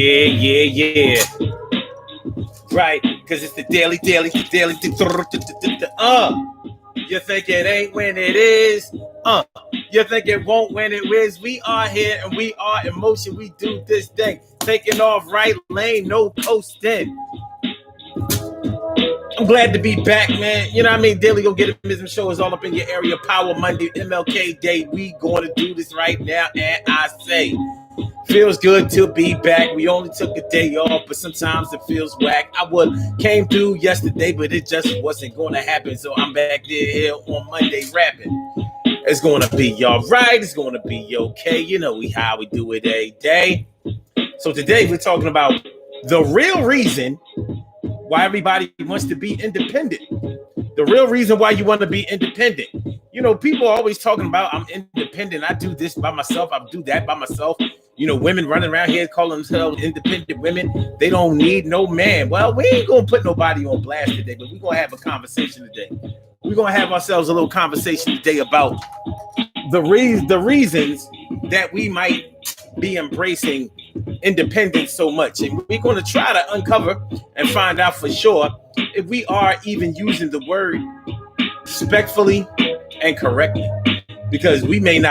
Yeah. Right, because it's the daily. You think it ain't when it is. You think it won't when it is. We are here and we are in motion. We do this thing. Taking off right lane, no coasting. I'm glad to be back, man. You know what I mean? Daily Go Get It Show is all up in your area. Power Monday, MLK Day. We going to do this right now, and I say, feels good to be back. We only took a day off, but sometimes it feels whack. I came through yesterday, but it just wasn't going to happen. So I'm back there here on Monday rapping. It's going to be all right. It's going to be okay. You know how we do it every day. So today we're talking about the real reason why everybody wants to be independent. The real reason why you want to be independent. You know, people are always talking about, I'm independent. I do this by myself. I do that by myself. You know, women running around here calling themselves independent women. They don't need no man. Well, we ain't going to put nobody on blast today, but we're going to have a conversation today. We're going to have ourselves a little conversation today about the reasons that we might be embracing independence so much. And we're going to try to uncover and find out for sure if we are even using the word respectfully and correctly, because we may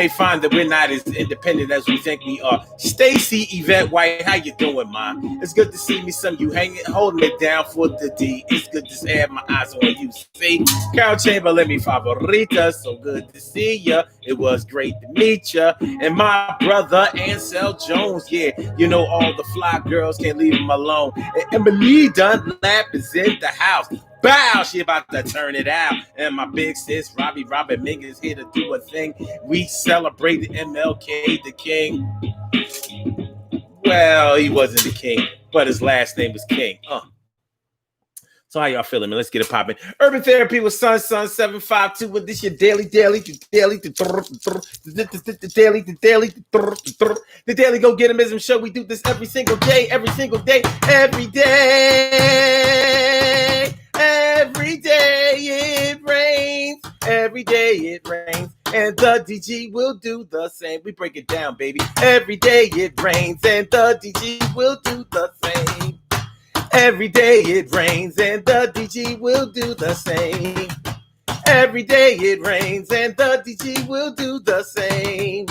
find that we're not as independent as we think we are. Stacy Yvette White, how you doing, man? It's good to see me. Some of you holding it down for the D. It's good to have my eyes on you. See, Carol Chamberlain, mi favorita. So good to see ya. It was great to meet ya. And my brother Ansel Jones, yeah, you know all the fly girls can't leave him alone. And Emily Dunlap is in the house. Bow, she about to turn it out. And my big sis, Robert Ming is here to do a thing. We celebrate the MLK, the king. Well, he wasn't the king, but his last name was King. So how y'all feeling, man? Let's get it popping. Urban Therapy with Sun 752. With this your daily. The daily Go Get 'Em show. We do this every single day. Every day it rains. Every day it rains. And the DG will do the same. We break it down, baby. Every day it rains. And the DG will do the same. Every day it rains. And the DG will do the same. Every day it rains. And the DG will do the same.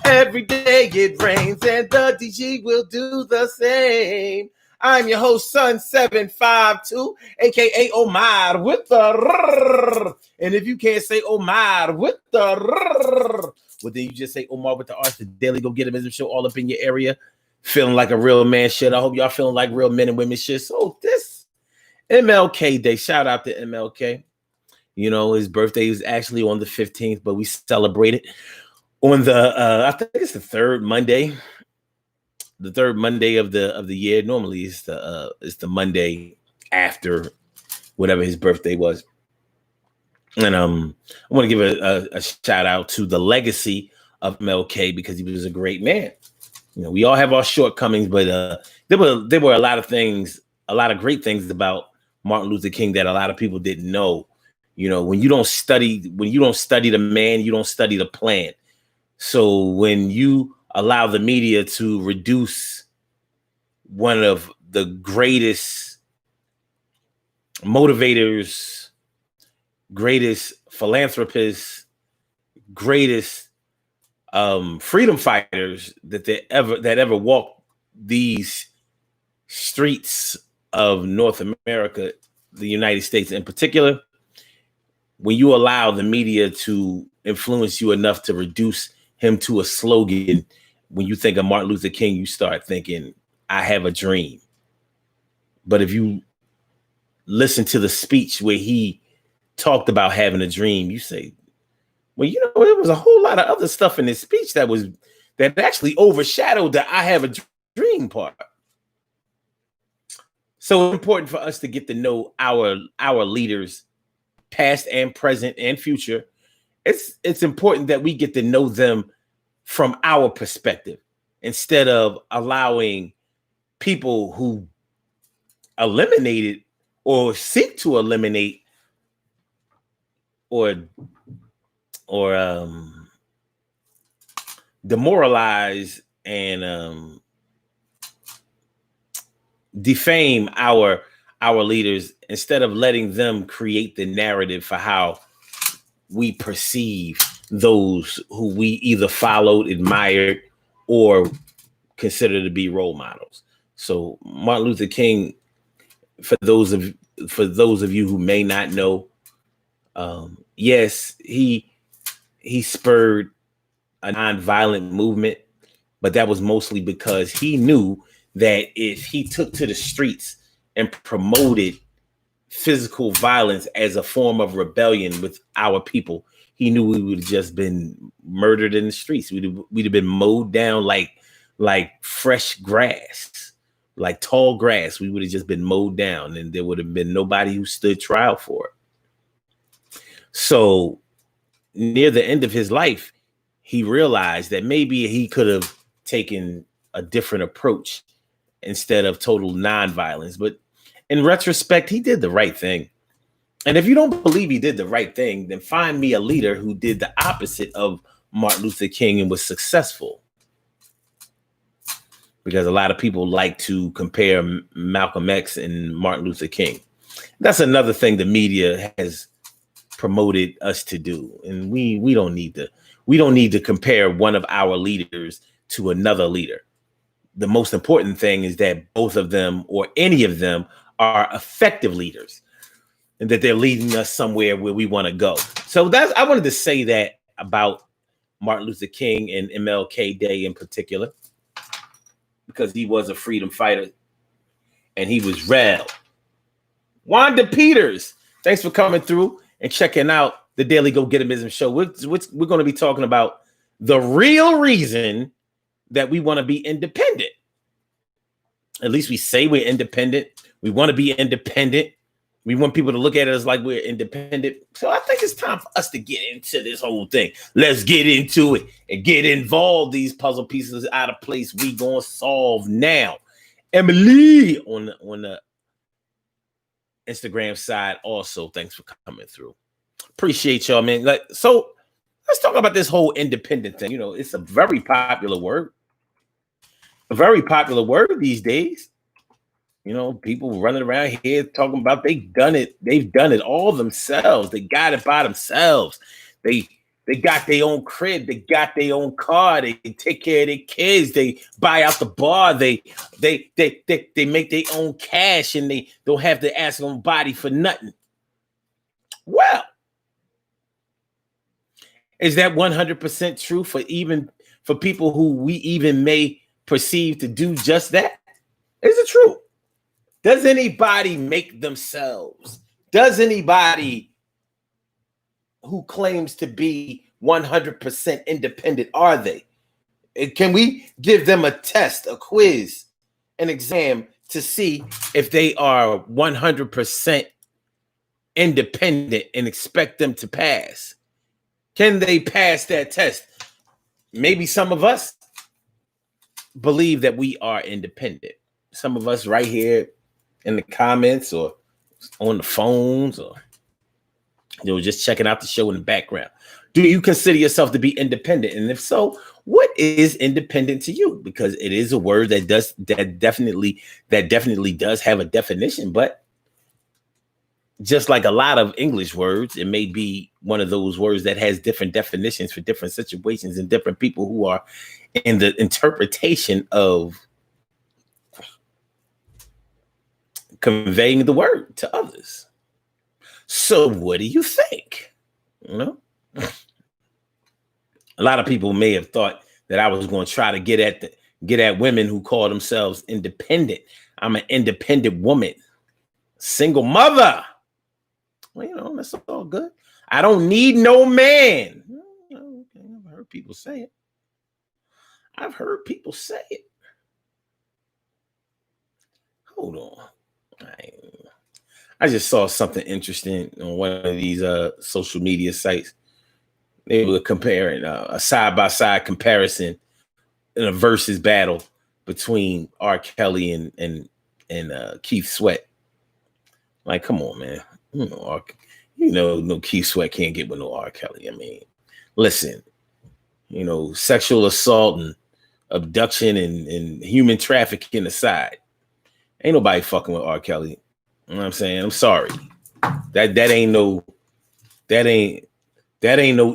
Every day it rains. And the DG will do the same. I'm your host, Sun 752, aka Omar with the rrrr. And if you can't say Omar with the rrrr, well, then you just say Omar with the R. The daily Go Get 'Em show all up in your area. Feeling like a real man should. I hope y'all feeling like real men and women should. So this MLK Day, shout out to MLK. You know, his birthday is actually on the 15th, but we celebrate it on the, I think it's the third Monday. The third Monday of the year. Normally it's the Monday after whatever his birthday was. And I want to give a shout out to the legacy of MLK because he was a great man. You know, we all have our shortcomings, but there were a lot of things, a lot of great things about Martin Luther King that a lot of people didn't know. You know, when you don't study the man, you don't study the plan. So when you allow the media to reduce one of the greatest motivators, greatest philanthropists, greatest freedom fighters that ever walked these streets of North America, the United States in particular, when you allow the media to influence you enough to reduce him to a slogan, when you think of Martin Luther King, you start thinking, I have a dream. But if you listen to the speech where he talked about having a dream, you say, well, you know, there was a whole lot of other stuff in his speech that actually overshadowed the I have a dream part. So it's important for us to get to know our leaders, past and present and future. It's important that we get to know them from our perspective instead of allowing people who eliminated or seek to eliminate or demoralize and defame our leaders instead of letting them create the narrative for how we perceive those who we either followed, admired, or consider to be role models. So Martin Luther King, for those of you who may not know, yes, he spurred a nonviolent movement, but that was mostly because he knew that if he took to the streets and promoted physical violence as a form of rebellion with our people, he knew we would have just been murdered in the streets. We'd have been mowed down like fresh grass, like tall grass. We would have just been mowed down, and there would have been nobody who stood trial for it. So near the end of his life, he realized that maybe he could have taken a different approach instead of total nonviolence. But in retrospect, he did the right thing. And if you don't believe he did the right thing, then find me a leader who did the opposite of Martin Luther King and was successful. Because a lot of people like to compare Malcolm X and Martin Luther King. That's another thing the media has promoted us to do. And we don't need to compare one of our leaders to another leader. The most important thing is that both of them or any of them are effective leaders and that they're leading us somewhere where we want to go. So I wanted to say that about Martin Luther King and MLK Day in particular, because he was a freedom fighter and he was real. Wanda Peters, thanks for coming through and checking out the Daily Go Getimism show. We're going to be talking about the real reason that we want to be independent. At least we say we're independent. We want to be independent. We want people to look at us like we're independent. So I think it's time for us to get into this whole thing. Let's get into it and get involved. These puzzle pieces out of place. We gonna solve now. Emily on the Instagram side also, thanks for coming through. Appreciate y'all, man. So let's talk about this whole independent thing. You know, it's a very popular word. A very popular word these days. You know, people running around here talking about they've done it all themselves. They got it by themselves. They got their own crib, they got their own car, they take care of their kids, they buy out the bar, they make their own cash, and they don't have to ask nobody for nothing. Well, is that 100% true for people who we even may perceive to do just that? Is it true? Does anybody make themselves? Does anybody who claims to be 100% independent, are they? Can we give them a test, a quiz, an exam to see if they are 100% independent and expect them to pass? Can they pass that test? Maybe some of us believe that we are independent. Some of us right here in the comments or on the phones, or just checking out the show in the background. Do you consider yourself to be independent? And if so, what is independent to you? Because it is a word that definitely does have a definition, but just like a lot of English words, it may be one of those words that has different definitions for different situations and different people who are in the interpretation of conveying the word to others. So what do you think? You know, a lot of people may have thought that I was going to try to get at women who call themselves independent. I'm an independent woman, single mother. Well, you know, that's all good. I don't need no man. I've heard people say it. Hold on. I just saw something interesting on one of these social media sites. They were comparing a side-by-side comparison in a versus battle between R. Kelly and Keith Sweat. Like, come on, man. No Keith Sweat can't get with no R. Kelly. I mean, listen, sexual assault and abduction and human trafficking aside, Ain't nobody fucking with R. Kelly. You know what I'm saying? I'm sorry. That ain't no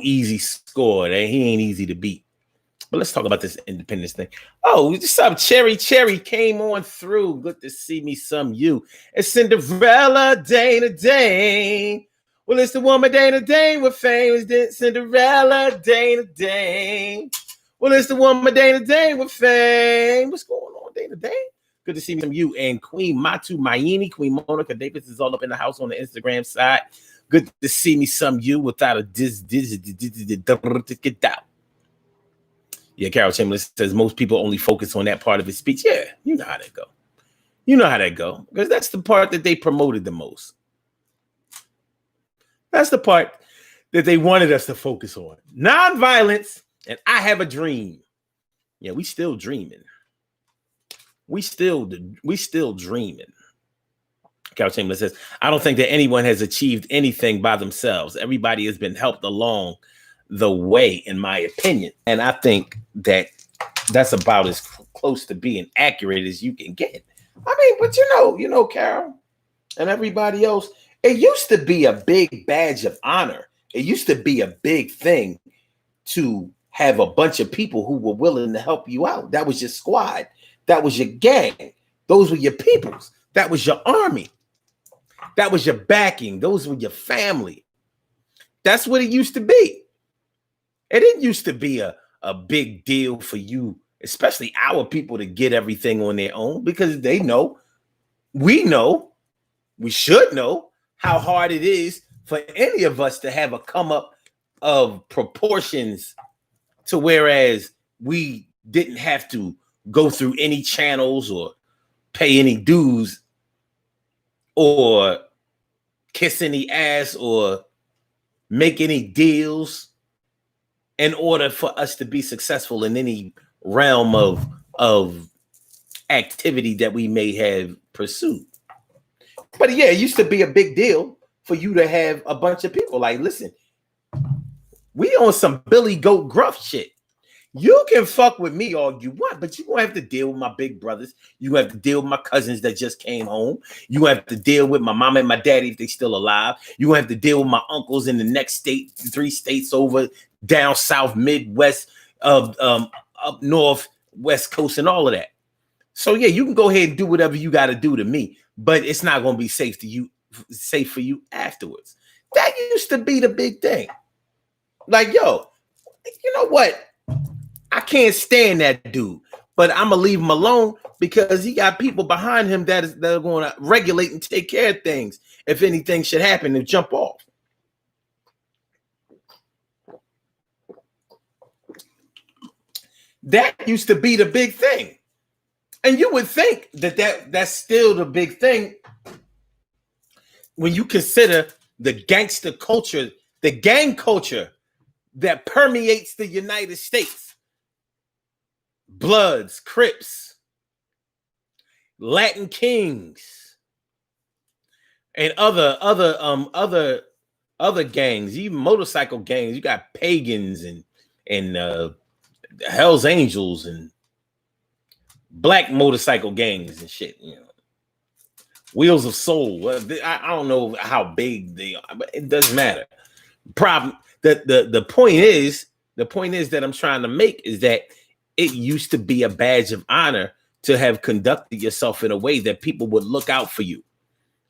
easy score. He ain't easy to beat. But let's talk about this independence thing. Oh, what's up? Cherry came on through. Good to see me some you. It's Cinderella Dana Dane. Well, it's the woman Dana Dane with fame. It's Cinderella Dana Dane. Well, it's the woman Dana Dane with fame. What's going on, Dana Dane? Good to see me some you. And Queen Matu Mayini, Queen Monica Davis is all up in the house on the Instagram side. Good to see me some you without a get out. Yeah, Carol Chamberlain says most people only focus on that part of his speech. Yeah, you know how that go. You know how that go. Because that's the part that they promoted the most. That's the part that they wanted us to focus on. Nonviolence and I have a dream. Yeah, we still dreaming. We still dreaming. Carol Chamberlain says, I don't think that anyone has achieved anything by themselves. Everybody has been helped along the way, in my opinion. And I think that that's about as close to being accurate as you can get. I mean, but you know, Carol and everybody else, it used to be a big badge of honor. It used to be a big thing to have a bunch of people who were willing to help you out. That was your squad. That was your gang. Those were your peoples. That was your army. That was your backing. Those were your family. That's what it used to be. It didn't used to be a big deal for you, especially our people, to get everything on their own, because they know, we should know how hard it is for any of us to have a come up of proportions to whereas we didn't have to go through any channels or pay any dues or kiss any ass or make any deals in order for us to be successful in any realm of activity that we may have pursued. But yeah, it used to be a big deal for you to have a bunch of people. Like, listen, we on some Billy Goat Gruff shit. You can fuck with me all you want, but you're going to have to deal with my big brothers. You have to deal with my cousins that just came home. You have to deal with my mama and my daddy if they're still alive. You have to deal with my uncles in the next state, 3 states over, down south, Midwest, up north, West Coast, and all of that. So yeah, you can go ahead and do whatever you got to do to me, but it's not going to be safe for you afterwards. That used to be the big thing. Like, yo, you know what? I can't stand that dude, but I'm gonna leave him alone because he got people behind him that are going to regulate and take care of things if anything should happen and jump off. That used to be the big thing, and you would think that's still the big thing when you consider the gangster culture, the gang culture that permeates the United States. Bloods, Crips, Latin Kings, and other gangs, even motorcycle gangs. You got Pagans and Hell's Angels and black motorcycle gangs and shit. You know, Wheels of Soul. I don't know how big they are, but it doesn't matter. The point is that I'm trying to make is that it used to be a badge of honor to have conducted yourself in a way that people would look out for you.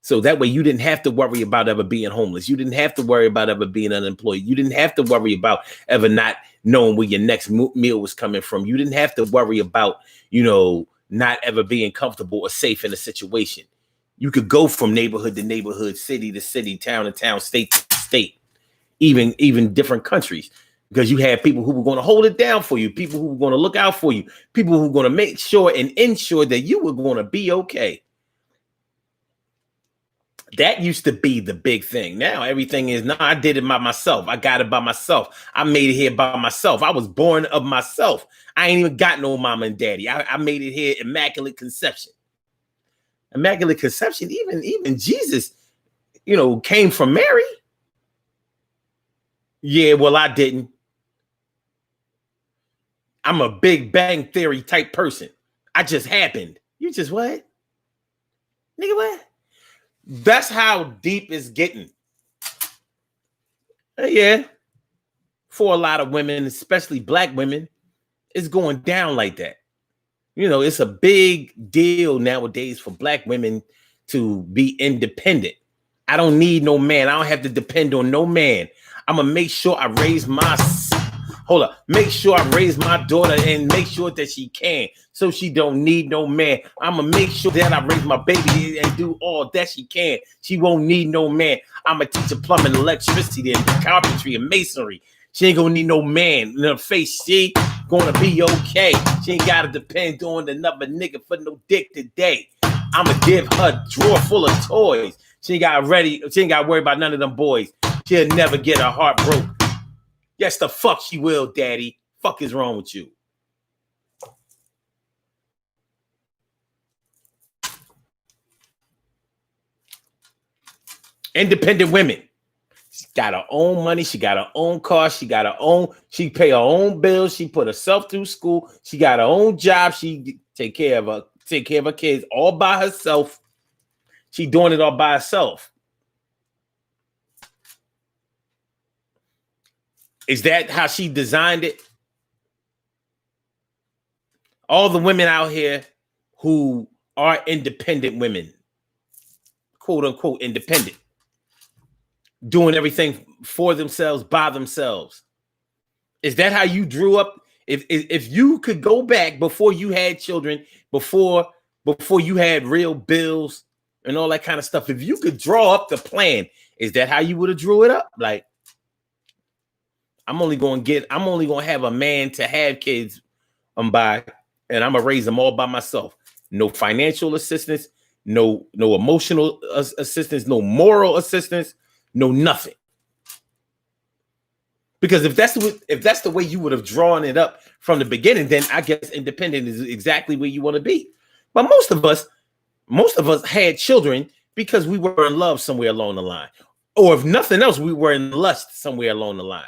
So that way you didn't have to worry about ever being homeless. You didn't have to worry about ever being unemployed. You didn't have to worry about ever not knowing where your next meal was coming from. You didn't have to worry about, not ever being comfortable or safe in a situation. You could go from neighborhood to neighborhood, city to city, town to town, state to state, even different countries. Because you had people who were going to hold it down for you, people who were going to look out for you, people who were going to make sure and ensure that you were going to be okay. That used to be the big thing. Now everything is, no, I did it by myself. I got it by myself. I made it here by myself. I was born of myself. I ain't even got no mama and daddy. I made it here, immaculate conception. Immaculate conception, even Jesus, came from Mary. Yeah, well, I didn't. I'm a Big Bang Theory type person. I just happened. You just what? Nigga, what? That's how deep it's getting. Yeah. For a lot of women, especially black women, it's going down like that. You know, it's a big deal nowadays for black women to be independent. I don't need no man. I don't have to depend on no man. I'm gonna make sure I raise my make sure I raise my daughter and make sure that she can, so she don't need no man. I'm gonna make sure that I raise my baby and do all that she can. She won't need no man. I'm gonna teach her plumbing, electricity, and carpentry and masonry. She ain't gonna need no man in her face. She gonna be okay. She ain't gotta depend on another nigga for no dick today. I'ma give her a drawer full of toys. She ain't got to worry about none of them boys. She'll never get her heart broke. Yes, the fuck she will, daddy. Fuck is wrong with you? Independent women. She got her own money. She got her own car. She pay her own bills. She put herself through school. She got her own job. She take care of her kids all by herself. She doing it all by herself. Is that how she designed it? All the women out here who are independent women, quote unquote independent, doing everything for themselves, by themselves. Is that how you drew up? If you could go back before you had children, before you had real bills and all that kind of stuff, if you could draw up the plan, is that how you would have drew it up? Like, I'm only gonna have a man to have kids by, and I'm gonna raise them all by myself. No financial assistance, no emotional assistance, no moral assistance, no nothing. Because if that's the way you would have drawn it up from the beginning, then I guess independent is exactly where you want to be. But most of us had children because we were in love somewhere along the line, or if nothing else, we were in lust somewhere along the line.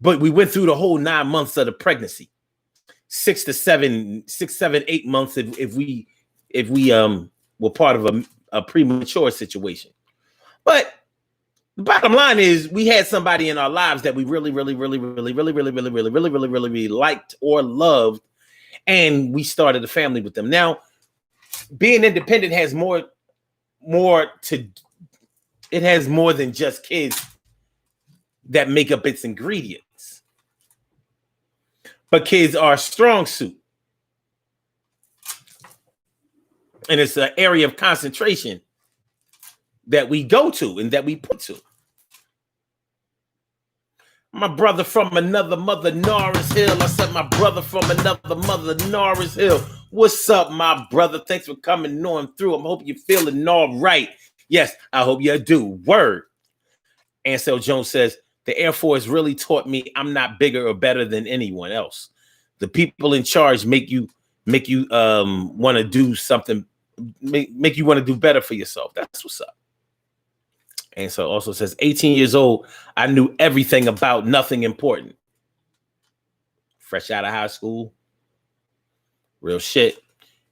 But we went through the whole 9 months of the pregnancy, 6, 7, 8 months if we were part of a premature situation. But the bottom line is we had somebody in our lives that we really liked or loved, and we started a family with them. Now, being independent has more than just kids that make up its ingredients. But kids are a strong suit. And it's an area of concentration that we go to and that we put to. My brother from another mother, Norris Hill. I said my brother from another mother, Norris Hill. What's up, my brother? Thanks for coming on through. I hope you're feeling all right. Yes, I hope you do. Word. Ansel Jones says, the Air Force really taught me I'm not bigger or better than anyone else. The people in charge make you want to do something, make you want to do better for yourself. That's what's up. And so also says, 18 years old, I knew everything about nothing important. Fresh out of high school. Real shit.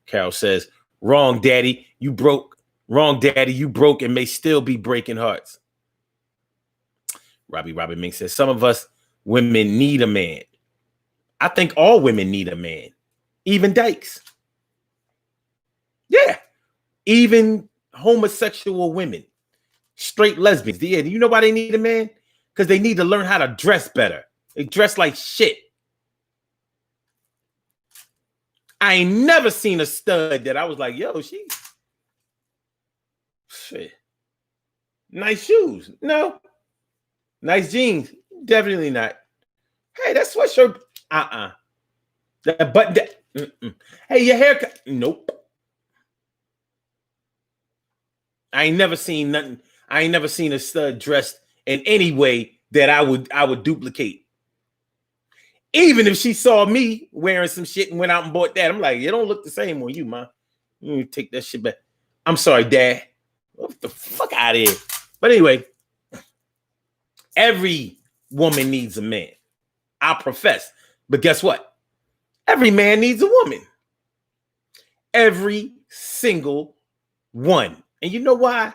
Carol says, wrong, daddy, you broke. Wrong, daddy, you broke and may still be breaking hearts. Robbie Mink says, some of us women need a man. I think all women need a man. Even dykes. Yeah. Even homosexual women. Straight lesbians. Yeah, do you know why they need a man? Because they need to learn how to dress better. They dress like shit. I ain't never seen a stud that I was like, yo, shit. Nice shoes. No. Nice jeans. Definitely not. Hey, that sweatshirt. That button. Hey, your haircut. Nope. I ain't never seen nothing. I ain't never seen a stud dressed in any way that I would duplicate. Even if she saw me wearing some shit and went out and bought that, I'm like, it don't look the same on you, man. You take that shit back. I'm sorry, Dad. What the fuck out of here? But anyway, every woman needs a man. I profess. But guess what? Every man needs a woman. Every single one. And you know why?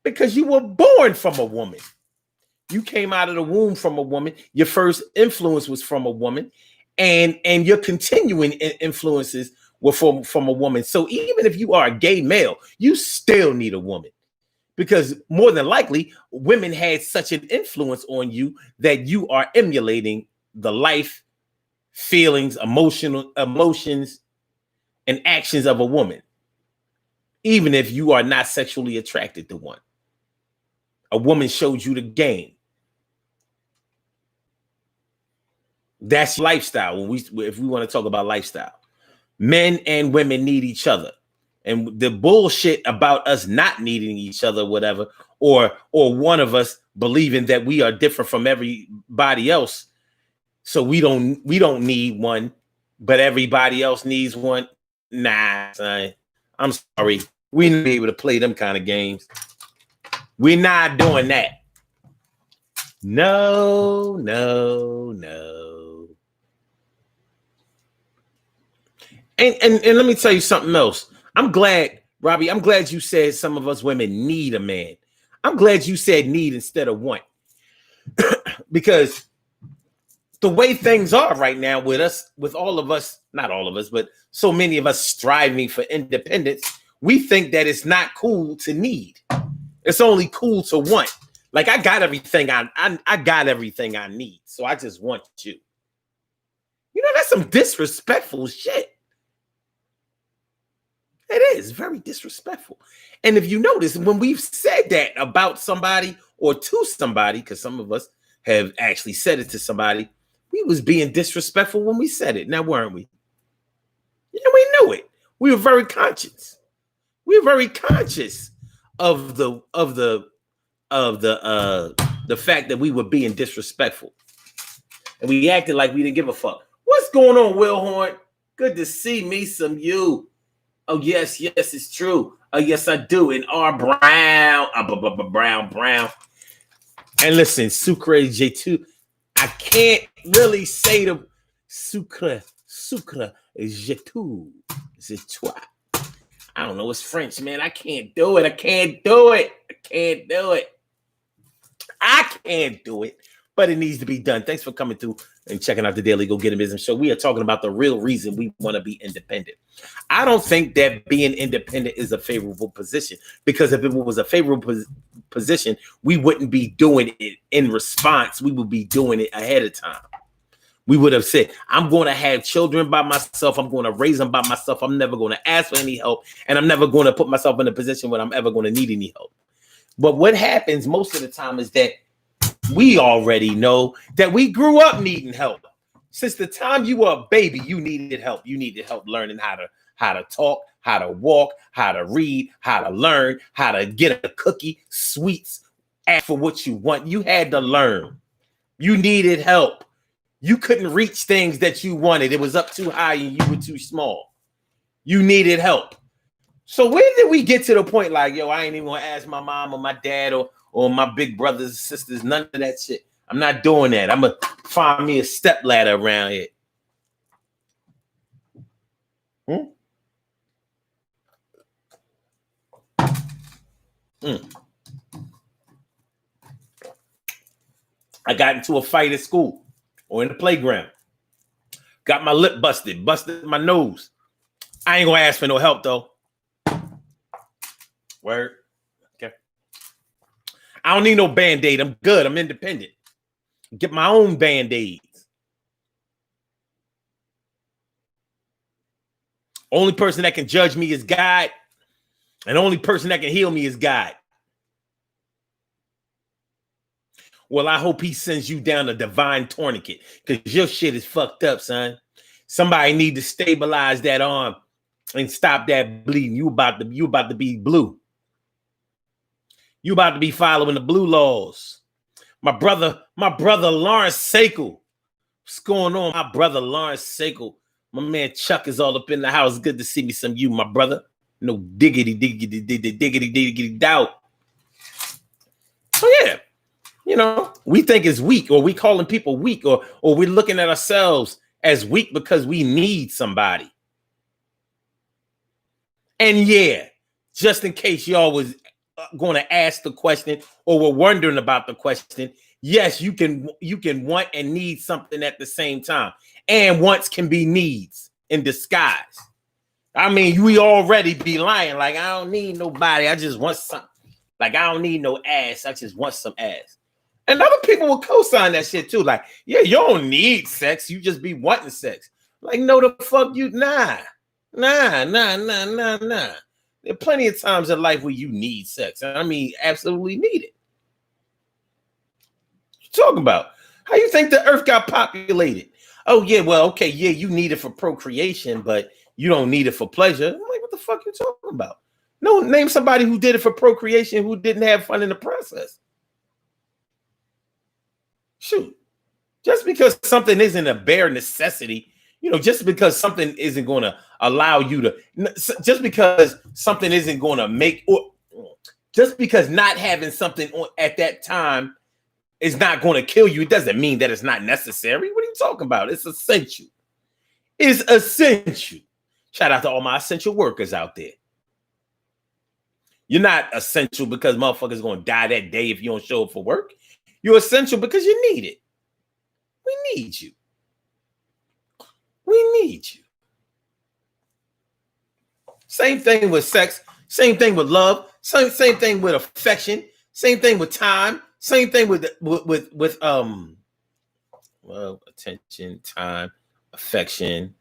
Because you were born from a woman. You came out of the womb from a woman. Your first influence was from a woman, and your continuing influences were from a woman. So even if you are a gay male, you still need a woman, because more than likely, women had such an influence on you that you are emulating the life, feelings, emotions, and actions of a woman, even if you are not sexually attracted to one. A woman showed you the game. That's lifestyle. If we want to talk about lifestyle, men and women need each other. And the bullshit about us not needing each other, whatever, or one of us believing that we are different from everybody else, so we don't need one, but everybody else needs one. Nah, son. I'm sorry. We need to be able to play them kind of games. We're not doing that. No. And let me tell you something else. I'm glad, Robbie, I'm glad you said some of us women need a man. I'm glad you said need instead of want. Because the way things are right now with us, with all of us, not all of us, but so many of us striving for independence, we think that it's not cool to need. It's only cool to want. Like, I got everything I got everything I need, so I just want you. You know, that's some disrespectful shit. It is very disrespectful. And if you notice, when we've said that about somebody or to somebody, because some of us have actually said it to somebody, we was being disrespectful when we said it. Now, weren't we? Yeah, we knew it. We were very conscious. We were very conscious of the fact that we were being disrespectful. And we acted like we didn't give a fuck. What's going on, Will Horn? Good to see me some you. Oh, yes, it's true. Oh, yes, I do. And R. Brown. Brown. And listen, Sucre J2. I can't really say the Sucre J2. I don't know. It's French, man. I can't do it. I can't do it. But it needs to be done. Thanks for coming through and checking out the Daily Go Get 'Em Business Show. We are talking about the real reason we want to be independent. I don't think that being independent is a favorable position, because if it was a favorable position, we wouldn't be doing it in response. We would be doing it ahead of time. We would have said, I'm going to have children by myself. I'm going to raise them by myself. I'm never going to ask for any help. And I'm never going to put myself in a position where I'm ever going to need any help. But what happens most of the time is that we already know that we grew up needing help. Since the time you were a baby, you needed help. You needed help learning how to talk, how to walk, how to read, how to learn, how to get a cookie, sweets, ask for what you want. You had to learn. You needed help. You couldn't reach things that you wanted. It was up too high and you were too small. You needed help. So when did we get to the point like, yo, I ain't even gonna ask my mom or my dad or my big brothers and sisters, none of that shit. I'm not doing that. I'm gonna find me a stepladder around here. I got into a fight at school or in the playground. Got my lip busted my nose. I ain't gonna ask for no help though. Word. Okay. I don't need no Band-Aid. I'm good. I'm independent. Get my own Band-Aids. Only person that can judge me is God. And the only person that can heal me is God. Well, I hope he sends you down a divine tourniquet, because your shit is fucked up, son. Somebody need to stabilize that arm and stop that bleeding. You about to be blue. You about to be following the blue laws. My brother Lawrence Sakel. What's going on, my brother Lawrence Sakel? My man Chuck is all up in the house. Good to see me some you, my brother. No diggity doubt. So yeah, you know, we think it's weak, or we calling people weak, or we're looking at ourselves as weak because we need somebody. And yeah, just in case y'all was going to ask the question or were wondering about the question. Yes, you can want and need something at the same time, and wants can be needs in disguise. I mean, we already be lying like, I don't need nobody, I just want something. Like, I don't need no ass, I just want some ass. And other people will co-sign that shit too. Like, yeah, you don't need sex, you just be wanting sex. Like, no, the fuck you, nah. There are plenty of times in life where you need sex. I mean, absolutely need it. What you talking about? How you think the earth got populated? Oh, yeah, well, okay, yeah, you need it for procreation, but you don't need it for pleasure. I'm like, what the fuck you talking about? No, name somebody who did it for procreation who didn't have fun in the process. Shoot. Just because something isn't a bare necessity, just because something isn't going to allow you to, just because something isn't going to make, or just because not having something on at that time is not going to kill you, it doesn't mean that it's not necessary. What are you talking about? It's essential. It's essential. Shout out to all my essential workers out there. You're not essential because motherfuckers going to die that day if you don't show up for work. You're essential because you need it. We need you. We need you. Same thing with sex. Same thing with love. Same thing with affection. Same thing with time. Same thing with attention, time, affection,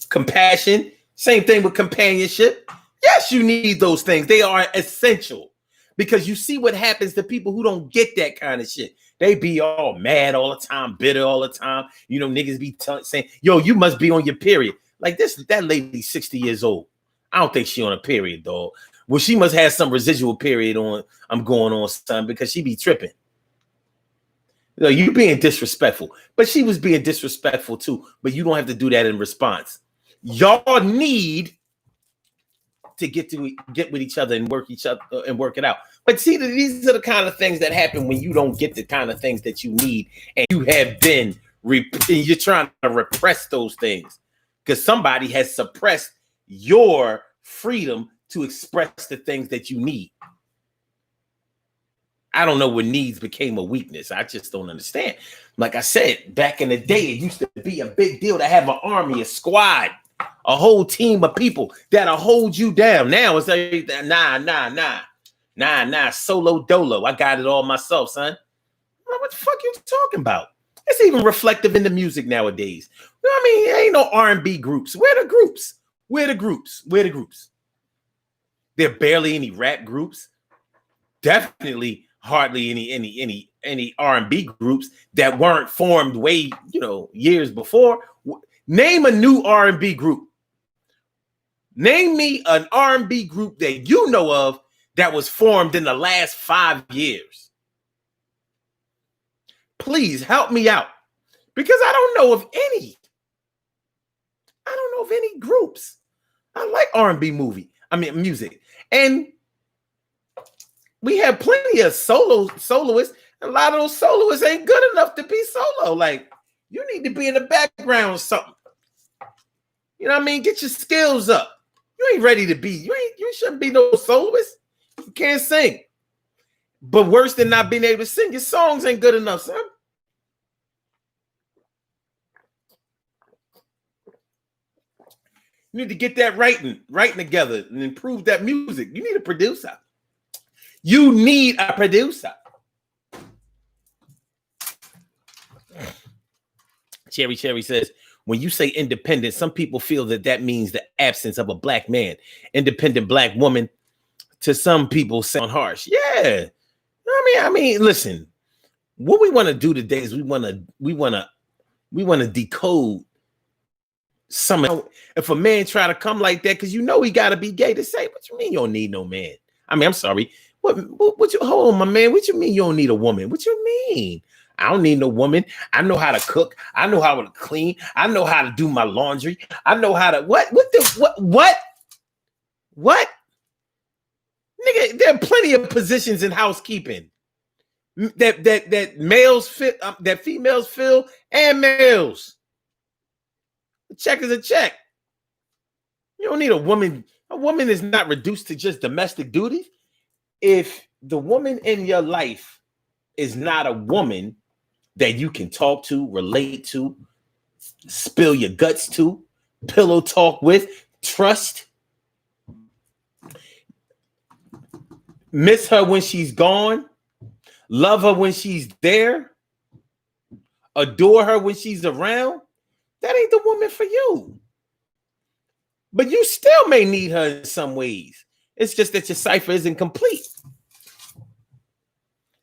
compassion. Same thing with companionship. Yes, you need those things. They are essential. Because you see what happens to people who don't get that kind of shit. They be all mad all the time, bitter all the time. Niggas be saying, yo, you must be on your period. Like that lady's 60 years old. I don't think she on a period, dog. Well, she must have some residual period on. I'm going on, son, because she be tripping. You being disrespectful. But she was being disrespectful too. But you don't have to do that in response. Y'all need to get with each other and work it out. But see, these are the kind of things that happen when you don't get the kind of things that you need, and you have been you're trying to repress those things because somebody has suppressed your freedom to express the things that you need. I don't know when needs became a weakness. I just don't understand. Like I said, back in the day, it used to be a big deal to have an army, a squad, a whole team of people that'll hold you down. Now it's like, nah, solo dolo. I got it all myself, son. What the fuck you talking about? It's even reflective in the music nowadays. I mean, there ain't no R&B groups. Where the groups? There are barely any rap groups. Definitely hardly any R&B groups that weren't formed way, years before. Name a new R&B group. Name me an R&B group that you know of that was formed in the last 5 years. Please help me out, because I don't know of any. I don't know of any groups. I like R&B music, and we have plenty of soloists. A lot of those soloists ain't good enough to be solo. Like, you need to be in the background or something. You know what I mean? Get your skills up. You ain't ready to be. You shouldn't be no soloist. You can't sing. But worse than not being able to sing, your songs ain't good enough, son. You need to get that writing together and improve that music. You need a producer. Cherry says, when you say independent, some people feel that means the absence of a black man. Independent black woman, to some people, sound harsh. Yeah. I mean, listen. What we want to do today is we want to decode some. If a man try to come like that, because he got to be gay to say, what you mean you don't need no man? I mean, I'm sorry. What you hold on, my man? What you mean you don't need a woman? What you mean? I don't need no woman. I know how to cook. I know how to clean. I know how to do my laundry. I know how to what? Nigga, there are plenty of positions in housekeeping that males fit, that females fill, and males. A check is a check. You don't need a woman. A woman is not reduced to just domestic duties. If the woman in your life is not a woman that you can talk to, relate to, spill your guts to, pillow talk with, trust, miss her when she's gone, love her when she's there, adore her when she's around, that ain't the woman for you. But you still may need her in some ways. It's just that your cipher isn't complete.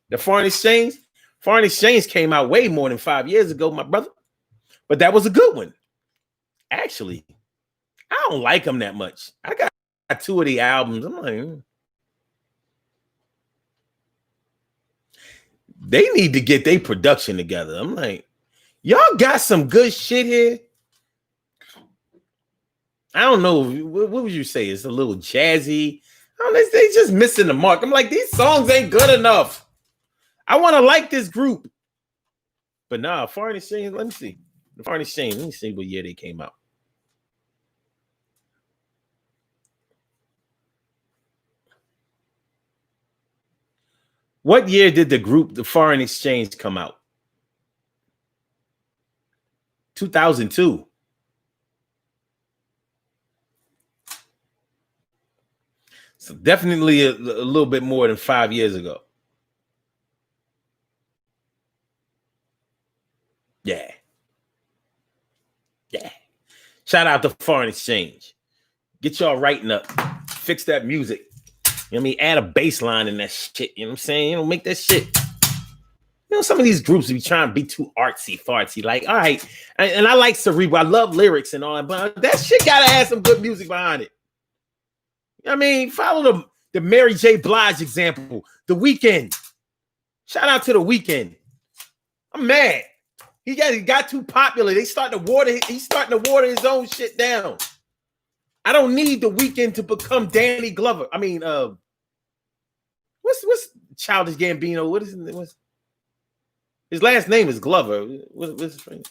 The foreign exchange came out way more than 5 years ago, my brother. But that was a good one. Actually, I don't like them that much. I got 2 of the albums. I'm like, they need to get their production together. I'm like, y'all got some good shit here. I don't know. What would you say? It's a little jazzy. I don't know, they just missing the mark. I'm like, these songs ain't good enough. I want to like this group. But nah, Foreign Exchange, let me see. The Foreign Exchange, let me see what year they came out. What year did the group, the Foreign Exchange, come out? 2002. So definitely a little bit more than 5 years ago. Yeah. Shout out to Foreign Exchange. Get y'all writing up. Fix that music. You know what I mean? Add a bass line in that shit. You know what I'm saying? You know, make that shit. You know, some of these groups be trying to be too artsy fartsy. Like, all right. And I like Cerebral. I love lyrics and all that, but that shit gotta have some good music behind it. You know what I mean? Follow the Mary J. Blige example. The Weeknd. Shout out to The Weeknd. I'm mad. He got too popular. He's starting to water his own shit down. I don't need The Weeknd to become Danny Glover. I mean, what's Childish Gambino? What's his last name is Glover. What's his name?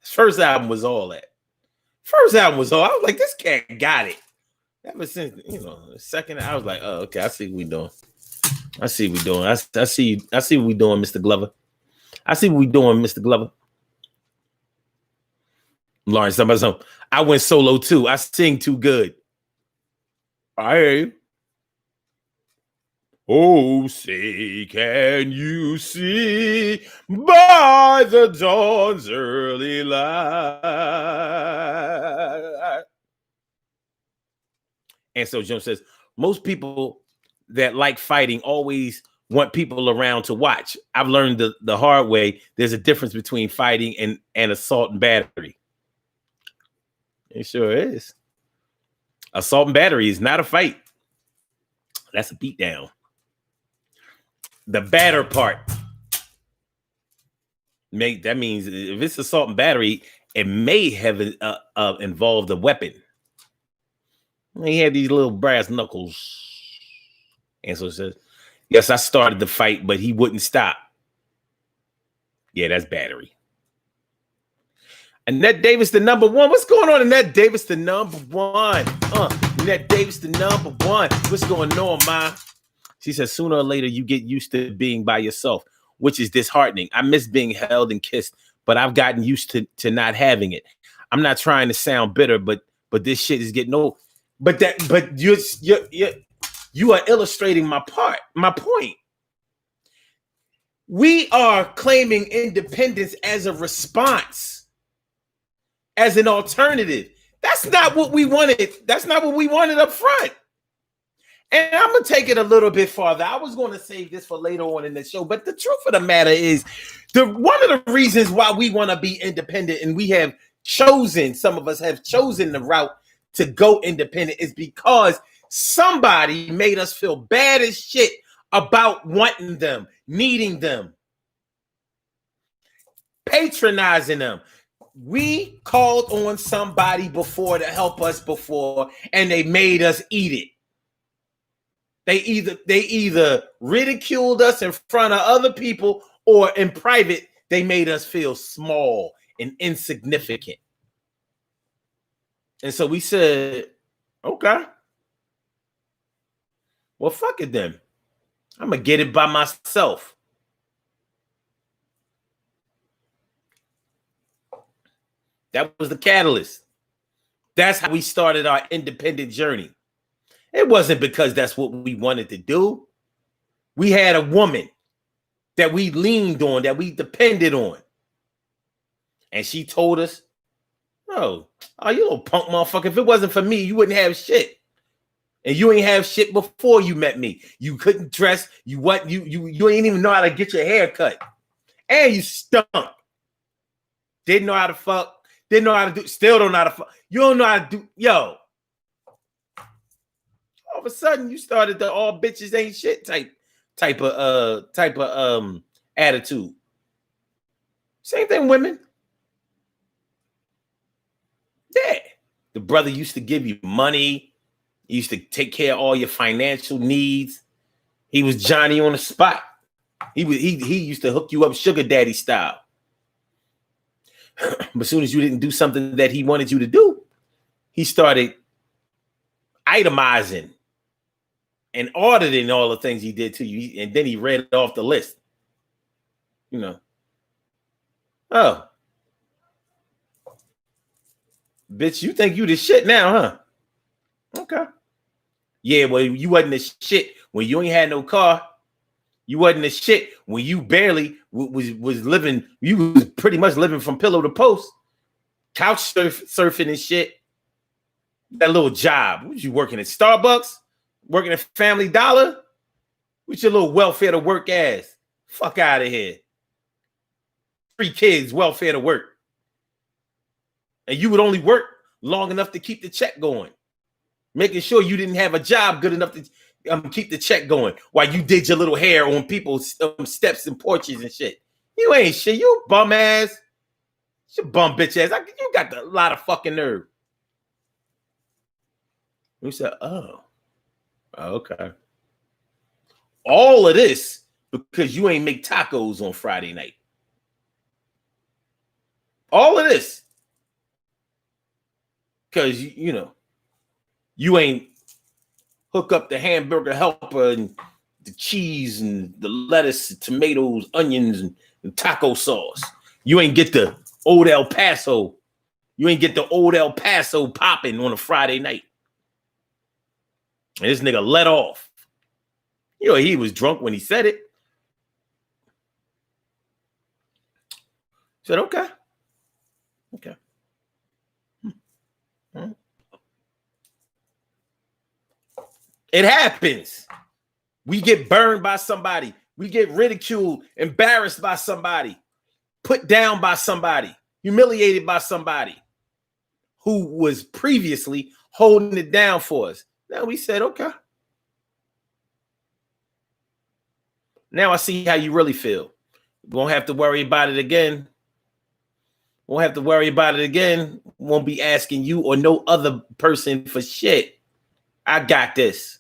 His first album was all that. I was like, this cat got it. Ever since, the second, I was like, oh, okay, I see what we doing. I see what we doing, Mr. Glover. I see what we doing, Mr. Glover. Lawrence, somebody, I went solo too. I sing too good. I hear you. Oh, say, can you see by the dawn's early light? And so Jones says, most people that like fighting always want people around to watch. I've learned the hard way. There's a difference between fighting and assault and battery. It sure is. Assault and battery is not a fight. That's a beatdown. The batter part. That means if it's assault and battery, it may have involved a weapon. He had these little brass knuckles. And so it says, yes, I started the fight, but he wouldn't stop. Yeah, that's battery. Annette Davis, the number one. What's going on, Annette Davis, the number one? Annette Davis, the number one. What's going on, Ma? She says, sooner or later, you get used to being by yourself, which is disheartening. I miss being held and kissed, but I've gotten used to not having it. I'm not trying to sound bitter, but this shit is getting old. But you are illustrating my point. We are claiming independence as a response, as an alternative. That's not what we wanted. That's not what we wanted up front. And I'm going to take it a little bit farther. I was going to save this for later on in the show, but the truth of the matter is one of the reasons why we want to be independent, and some of us have chosen the route to go independent, is because somebody made us feel bad as shit about wanting them, needing them, patronizing them. We called on somebody before to help us before, and they made us eat it. They either ridiculed us in front of other people, or in private, they made us feel small and insignificant. And so we said, okay, well, fuck it then. I'm going to get it by myself. That was the catalyst. That's how we started our independent journey. It wasn't because that's what we wanted to do. We had a woman that we leaned on, that we depended on. And she told us, oh, you little punk motherfucker. If it wasn't for me, you wouldn't have shit. And you ain't have shit before you met me. You couldn't dress. You ain't even know how to get your hair cut. And you stunk. Didn't know how to fuck. Didn't know how to do. Still don't know how to fuck. You don't know how to do. Yo. All of a sudden, you started the all bitches ain't shit type of attitude. Same thing, women. Yeah. The brother used to give you money. He used to take care of all your financial needs. He was Johnny on the spot. He used to hook you up sugar daddy style. But as soon as you didn't do something that he wanted you to do, he started itemizing and auditing all the things he did to you. And then he read it off the list. You know. Oh. Bitch, you think you the shit now, huh? Okay. Yeah, well, you wasn't the shit when you ain't had no car. You wasn't the shit when you barely was living. You was pretty much living from pillow to post, couch surfing and shit. That little job. Was you working at Starbucks? Working at Family Dollar? What's your little welfare to work ass? Fuck out of here. 3 kids, welfare to work. And you would only work long enough to keep the check going. Making sure you didn't have a job good enough to keep the check going while you did your little hair on people's steps and porches and shit. You ain't shit. You bum ass. You bum bitch ass. You got a lot of fucking nerve. We said, oh, okay. All of this because you ain't make tacos on Friday night. All of this. Because, you know, you ain't hook up the hamburger helper and the cheese and the lettuce, and tomatoes, onions, and taco sauce. You ain't get the Old El Paso. You ain't get the Old El Paso popping on a Friday night. And this nigga let off. You know, he was drunk when he said it. Said, okay. Okay. It happens. We get burned by somebody. We get ridiculed, embarrassed by somebody, put down by somebody, humiliated by somebody who was previously holding it down for us. Now we said, okay. Now I see how you really feel. Won't have to worry about it again. Won't have to worry about it again. Won't be asking you or no other person for shit. I got this.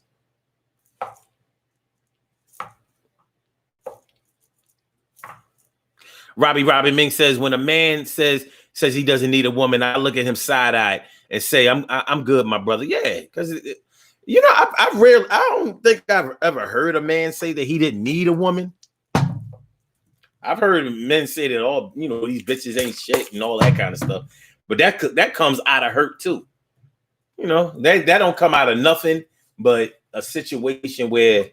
Robbie Ming says, when a man says he doesn't need a woman, I look at him side-eyed and say, I'm good, my brother. Yeah, because you know, I don't think I've ever heard a man say that he didn't need a woman. I've heard men say that all, you know, these bitches ain't shit and all that kind of stuff. But that comes out of hurt too. You know, that don't come out of nothing but a situation where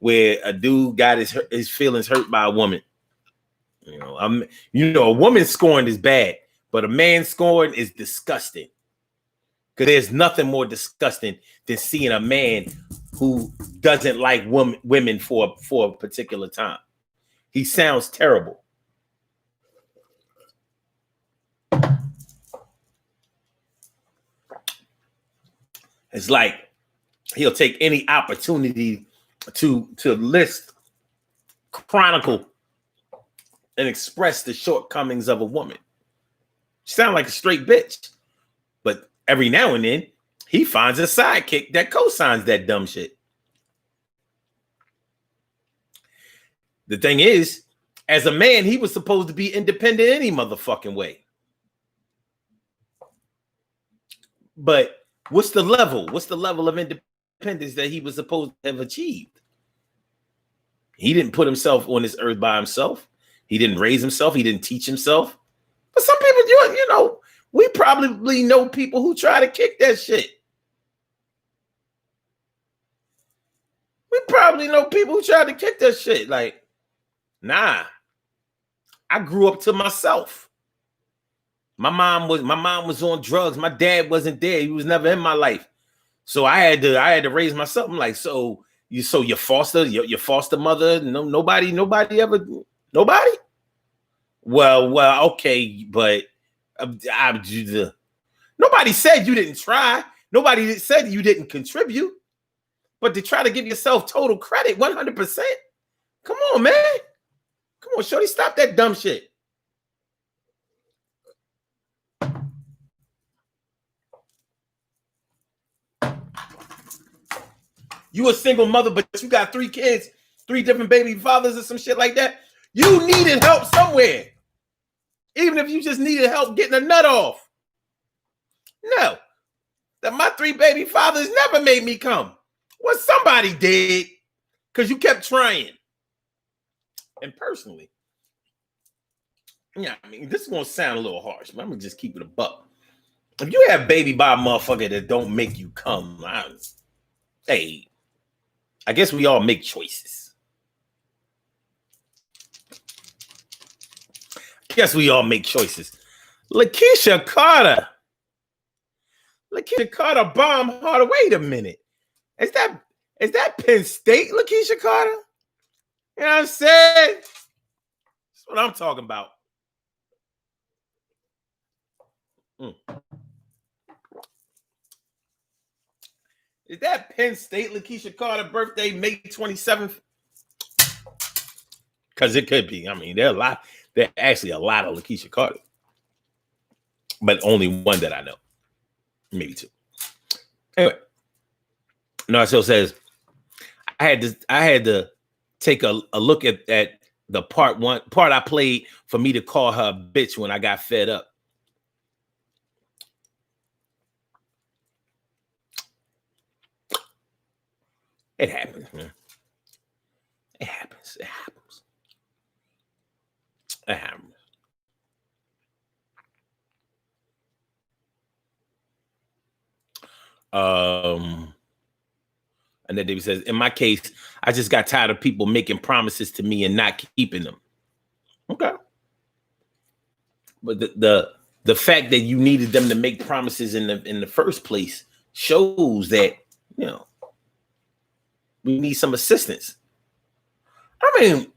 a dude got his feelings hurt by a woman. You know, a woman scorned is bad, but a man scorned is disgusting. Because there's nothing more disgusting than seeing a man who doesn't like women for a particular time. He sounds terrible. It's like he'll take any opportunity to list, chronicle, and express the shortcomings of a woman. Sound like a straight bitch. But every now and then, he finds a sidekick that co-signs that dumb shit. The thing is, as a man, he was supposed to be independent any motherfucking way. But what's the level? What's the level of independence that he was supposed to have achieved? He didn't put himself on this earth by himself. He didn't raise himself. He didn't teach himself. But some people, you know, we probably know people who try to kick that shit. We probably know people who try to kick that shit. Like, nah, I grew up to myself. My mom was on drugs. My dad wasn't there. He was never in my life. So I had to raise myself. I'm like, so your foster mother, nobody ever, nobody? Well, okay, but nobody said you didn't try. Nobody said you didn't contribute. But to try to give yourself total credit, 100%. Come on, man. Come on, shorty, stop that dumb shit. You a single mother, but you got 3 kids, 3 different baby fathers or some shit like that. You needed help somewhere. Even if you just needed help getting a nut off. No. That my 3 baby fathers never made me come. Well, somebody did. Because you kept trying. And personally, yeah, I mean, this is going to sound a little harsh, but I'm going to just keep it a buck. If you have baby by a motherfucker that don't make you come, hey, I guess we all make choices. Lakeisha Carter bomb harder. Wait a minute. Is that Penn State, Lakeisha Carter? You know what I'm saying? That's what I'm talking about. Is that Penn State, Lakeisha Carter birthday, May 27th? Because it could be. I mean, there are actually a lot of Lakeisha Carter. But only one that I know. Maybe 2. Anyway. Narcel says, I had to take a look at the part I played for me to call her a bitch when I got fed up. It happens, man. It happens. And then David says, in my case, I just got tired of people making promises to me and not keeping them. Okay. But the fact that you needed them to make promises in the first place shows that, you know, we need some assistance. I mean,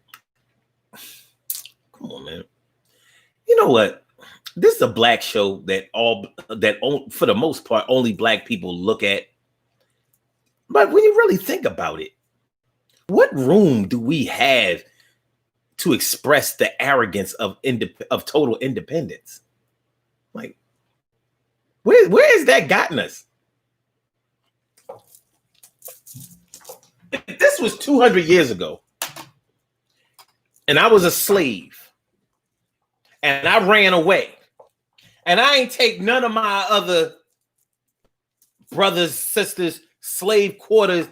come on, man. You know what? This is a black show that for the most part, only black people look at. But when you really think about it, what room do we have to express the arrogance of total independence? Like, where has that gotten us? If this was 200 years ago, and I was a slave, and I ran away, and I ain't take none of my other brothers, sisters, slave quarters,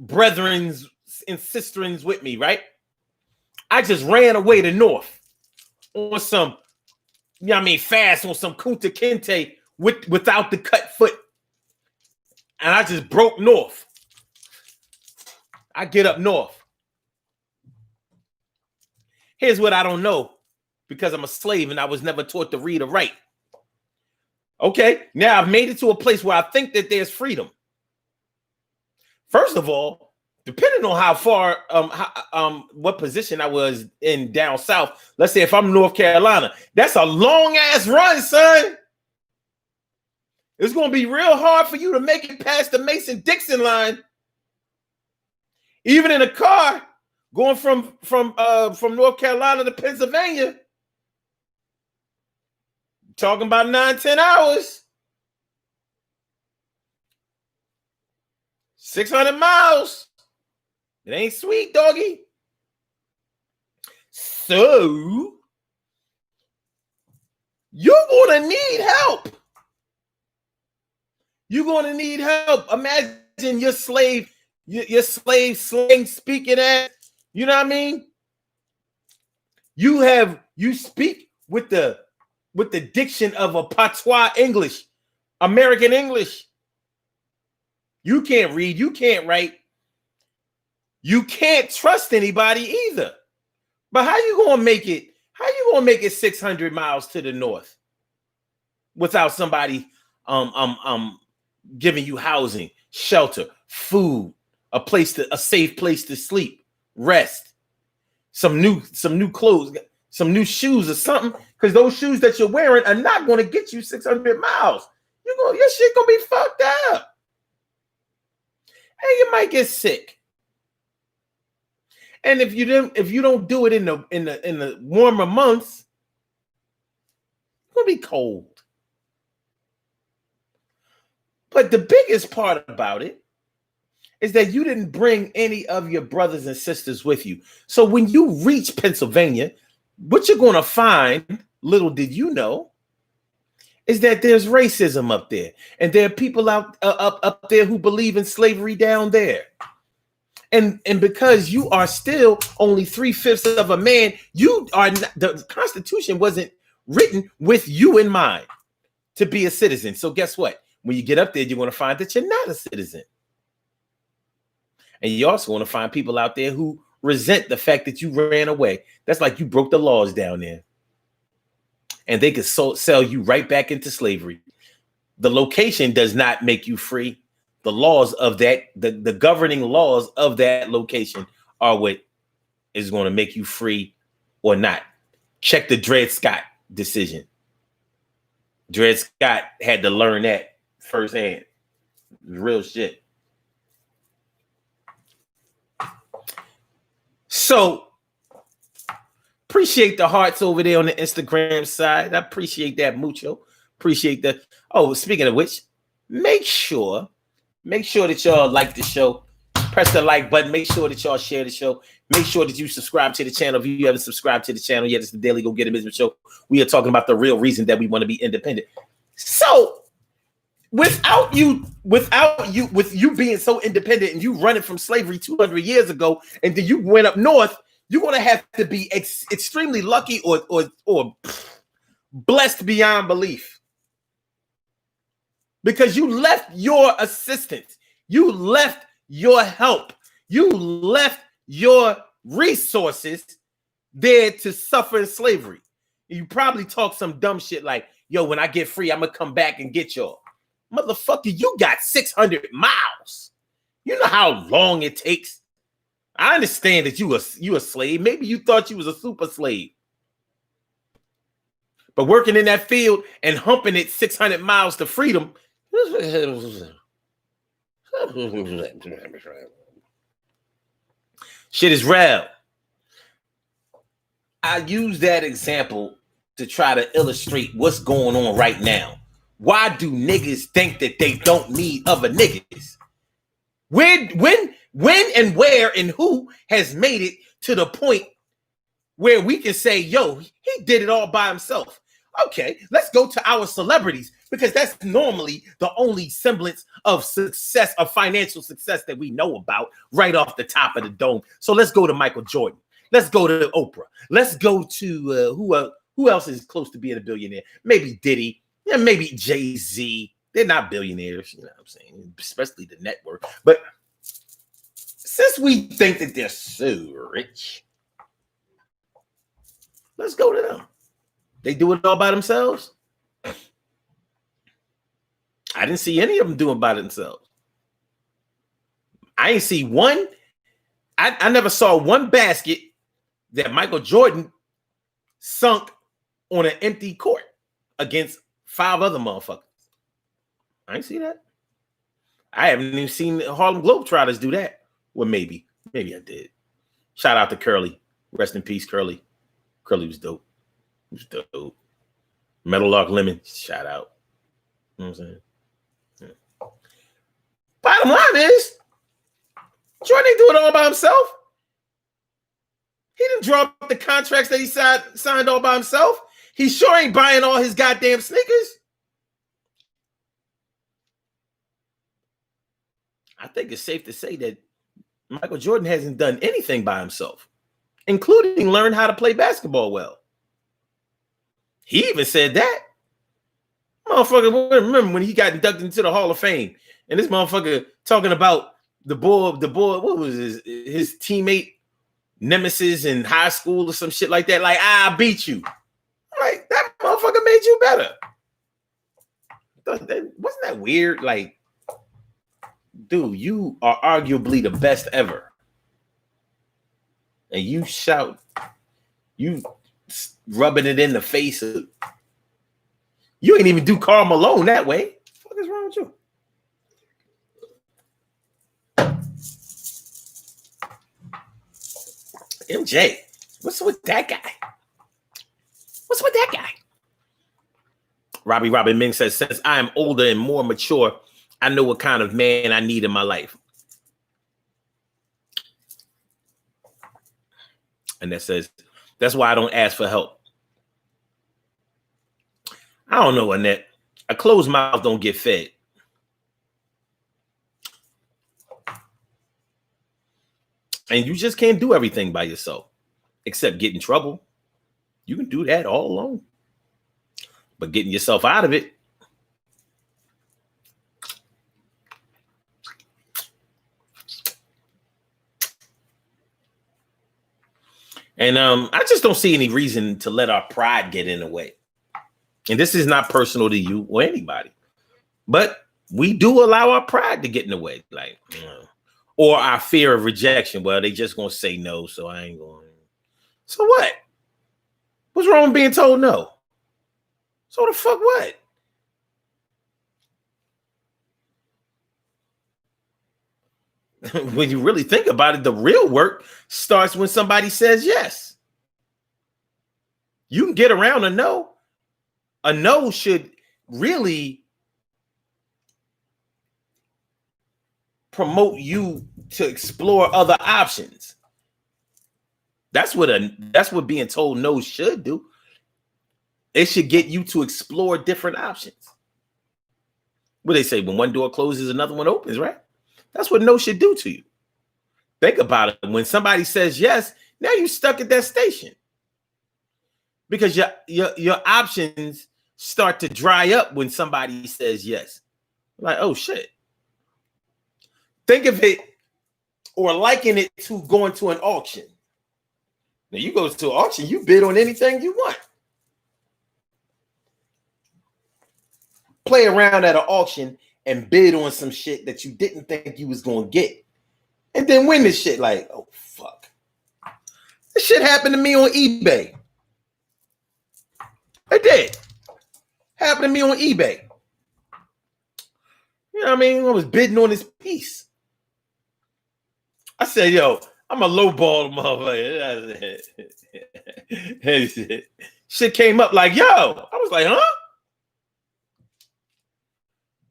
brethrens, and sisterins with me, right? I just ran away to North on some, you know what I mean, fast on some Kunta Kinte without the cut foot. And I just broke North. I get up North. Here's what I don't know, because I'm a slave and I was never taught to read or write. Okay, now I've made it to a place where I think that there's freedom. First of all, depending on how far, what position I was in down south, let's say if I'm North Carolina, that's a long ass run, son. It's going to be real hard for you to make it past the Mason-Dixon line. Even in a car going from North Carolina to Pennsylvania, talking about 9-10 hours, 600 miles. It ain't sweet, doggy. So you're gonna need help. You're going to need help. Imagine your slave slang speaking at, you know what I mean? You speak with the diction of a patois English, American English. You can't read, you can't write. You can't trust anybody either. But how you going to make it? How you going to make it 600 miles to the north without somebody giving you housing, shelter, food, a safe place to sleep, rest, some new clothes, some new shoes or something? Because those shoes that you're wearing are not going to get you 600 miles. Your shit gonna be fucked up, and you might get sick. And if you don't do it in the warmer months, it's gonna be cold. But the biggest part about it is that you didn't bring any of your brothers and sisters with you. So when you reach Pennsylvania, what you're gonna find, little did you know, is that there's racism up there, and there are people up there who believe in slavery down there. And because you are still only 3/5 of a man, you are not, the Constitution wasn't written with you in mind to be a citizen. So guess what? When you get up there, you're going to find that you're not a citizen. And you also want to find people out there who resent the fact that you ran away. That's like you broke the laws down there. And they could sell you right back into slavery. The location does not make you free. The laws of that, the governing laws of that location are what is going to make you free or not. Check the Dred Scott decision. Dred Scott had to learn that firsthand. Real shit. So, appreciate the hearts over there on the Instagram side. I appreciate that mucho. Appreciate that. Oh, speaking of which, make sure that y'all like the show. Press the like button. Make sure that y'all share the show. Make sure that you subscribe to the channel. If you haven't subscribed to the channel yet, it's the Daily Go Get It Show. We are talking about the real reason that we want to be independent. So, with you being so independent and you running from slavery 200 years ago, and then you went up north, you're going to have to be extremely lucky or blessed beyond belief. Because you left your assistance, you left your help, you left your resources there to suffer in slavery. You probably talk some dumb shit like, yo, when I get free, I'm going to come back and get y'all. Motherfucker, you got 600 miles. You know how long it takes. I understand that you a slave. Maybe you thought you was a super slave. But working in that field and humping it 600 miles to freedom, shit is real. I use that example to try to illustrate what's going on right now. Why do niggas think that they don't need other niggas? When and where and who has made it to the point where we can say, yo, he did it all by himself? Okay, let's go to our celebrities, because that's normally the only semblance of success, of financial success that we know about right off the top of the dome. So let's go to Michael Jordan. Let's go to Oprah. Let's go to who else is close to being a billionaire? Maybe Diddy. Yeah, maybe Jay-Z. They're not billionaires, you know what I'm saying? Especially the network. But since we think that they're so rich, let's go to them. They do it all by themselves? I didn't see any of them doing it by themselves. I ain't see one. I never saw one basket that Michael Jordan sunk on an empty court against 5 other motherfuckers. I ain't see that. I haven't even seen the Harlem Globetrotters do that. Well, maybe I did. Shout out to Curly. Rest in peace, Curly. Curly was dope. He was dope. Metal Lark Lemon. Shout out. You know what I'm saying? Yeah. Bottom line is, Jordan ain't doing it all by himself. He didn't draw up the contracts that he signed all by himself. He sure ain't buying all his goddamn sneakers. I think it's safe to say that Michael Jordan hasn't done anything by himself, including learn how to play basketball well. He even said that. Motherfucker, remember when he got inducted into the Hall of Fame, and this motherfucker talking about the boy, what was his teammate nemesis in high school or some shit like that? Like, I beat you. Like, that motherfucker made you better. Wasn't that weird? Like, dude, you are arguably the best ever. And you rubbing it in the face of, you ain't even do Karl Malone that way. What the fuck is wrong with you? MJ, what's with that guy? What's with that guy? Robin Ming says, since I am older and more mature, I know what kind of man I need in my life. And that says, that's why I don't ask for help. I don't know, Annette. A closed mouth don't get fed. And you just can't do everything by yourself, except get in trouble. You can do that all alone. But getting yourself out of it, and I just don't see any reason to let our pride get in the way. And this is not personal to you or anybody, but we do allow our pride to get in the way, like, or our fear of rejection. Well, they just gonna say no, so I ain't going. So what? What's wrong with being told no? So the fuck what? When you really think about it, the real work starts when somebody says yes. You can get around a no. A no should really promote you to explore other options. That's what being told no should do. It should get you to explore different options. What they say, when one door closes, another one opens, right? That's what no should do to you. Think about it. When somebody says yes, now you're stuck at that station. Because your options start to dry up when somebody says yes. Like, oh shit. Think of it or liken it to going to an auction. Now you go to an auction, you bid on anything you want. Play around at an auction and bid on some shit that you didn't think you was going to get. And then win this shit like, oh, fuck. This shit happened to me on eBay. It did. Happened to me on eBay. You know what I mean? I was bidding on this piece. I said, yo, I'm a lowball motherfucker. Shit came up like, yo. I was like, huh?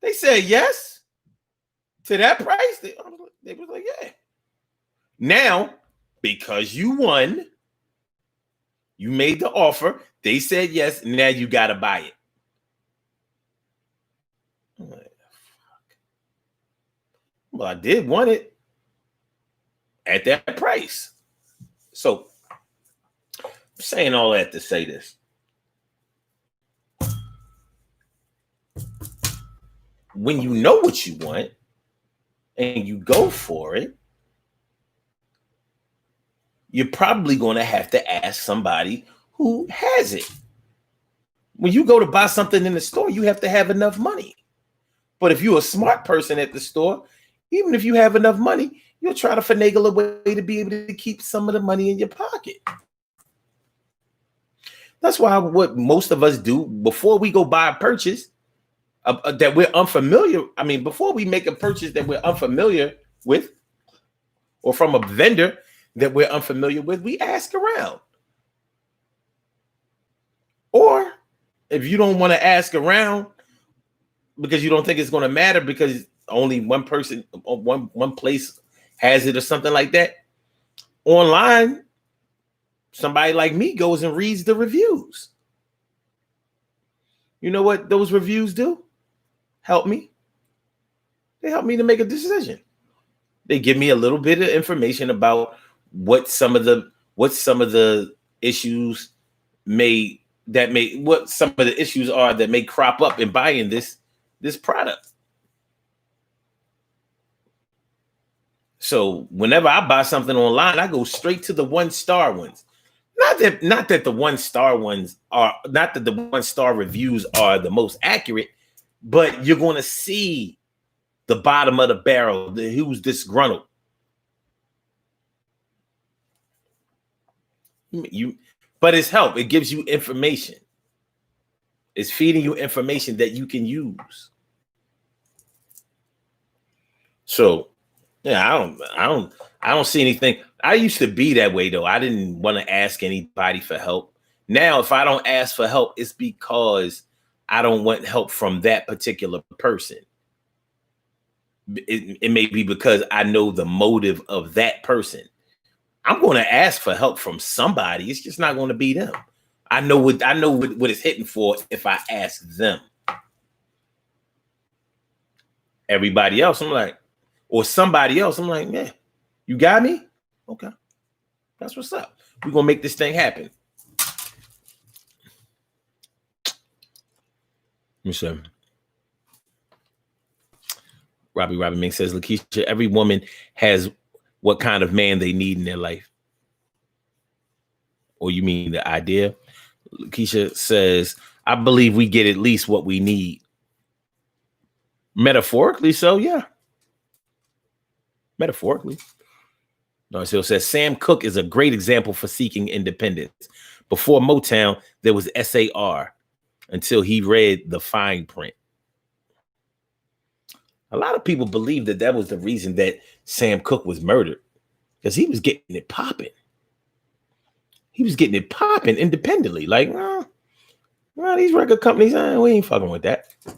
They said yes to that price. They was like, yeah. Now, because you won, you made the offer. They said yes. Now you got to buy it. I'm like, fuck. Well, I did want it at that price. So, I'm saying all that to say this. When you know what you want and you go for it, you're probably going to have to ask somebody who has it. When you go to buy something in the store, you have to have enough money. But if you're a smart person at the store, even if you have enough money, you'll try to finagle a way to be able to keep some of the money in your pocket. That's why what most of us do before we go buy a purchase that we're unfamiliar. I mean, before we make a purchase that we're unfamiliar with, or from a vendor that we're unfamiliar with, we ask around. Or if you don't want to ask around because you don't think it's going to matter because only one person, one place has it or something like that, online, somebody like me goes and reads the reviews. You know what those reviews do? Help me. They help me to make a decision. They give me a little bit of information about what some of the issues what some of the issues are that may crop up in buying this product. So whenever I buy something online, I go straight to the 1-star ones. Not that the 1-star ones are not that the 1-star reviews are the most accurate, but you're going to see the bottom of the barrel, who's disgruntled. But it's help. It gives you information. It's feeding you information that you can use. So, yeah, I don't see anything. I used to be that way though. I didn't want to ask anybody for help. Now, if I don't ask for help, it's because I don't want help from that particular person. It may be because I know the motive of that person. I'm going to ask for help from somebody. It's just not going to be them. I know what it's hitting for if I ask them. Everybody else, I'm like, or somebody else, I'm like, yeah, you got me? Okay. That's what's up. We're going to make this thing happen. Let me show. Robbie Mink says, Lakeisha, every woman has what kind of man they need in their life. Or you mean the idea? Lakeisha says, I believe we get at least what we need. Metaphorically, so yeah. Metaphorically. Narcille says, Sam Cooke is a great example for seeking independence. Before Motown, there was SAR until he read the fine print. A lot of people believe that was the reason that Sam Cooke was murdered, because he was getting it popping. He was getting it popping independently. Like, these record companies, we ain't fucking with that. You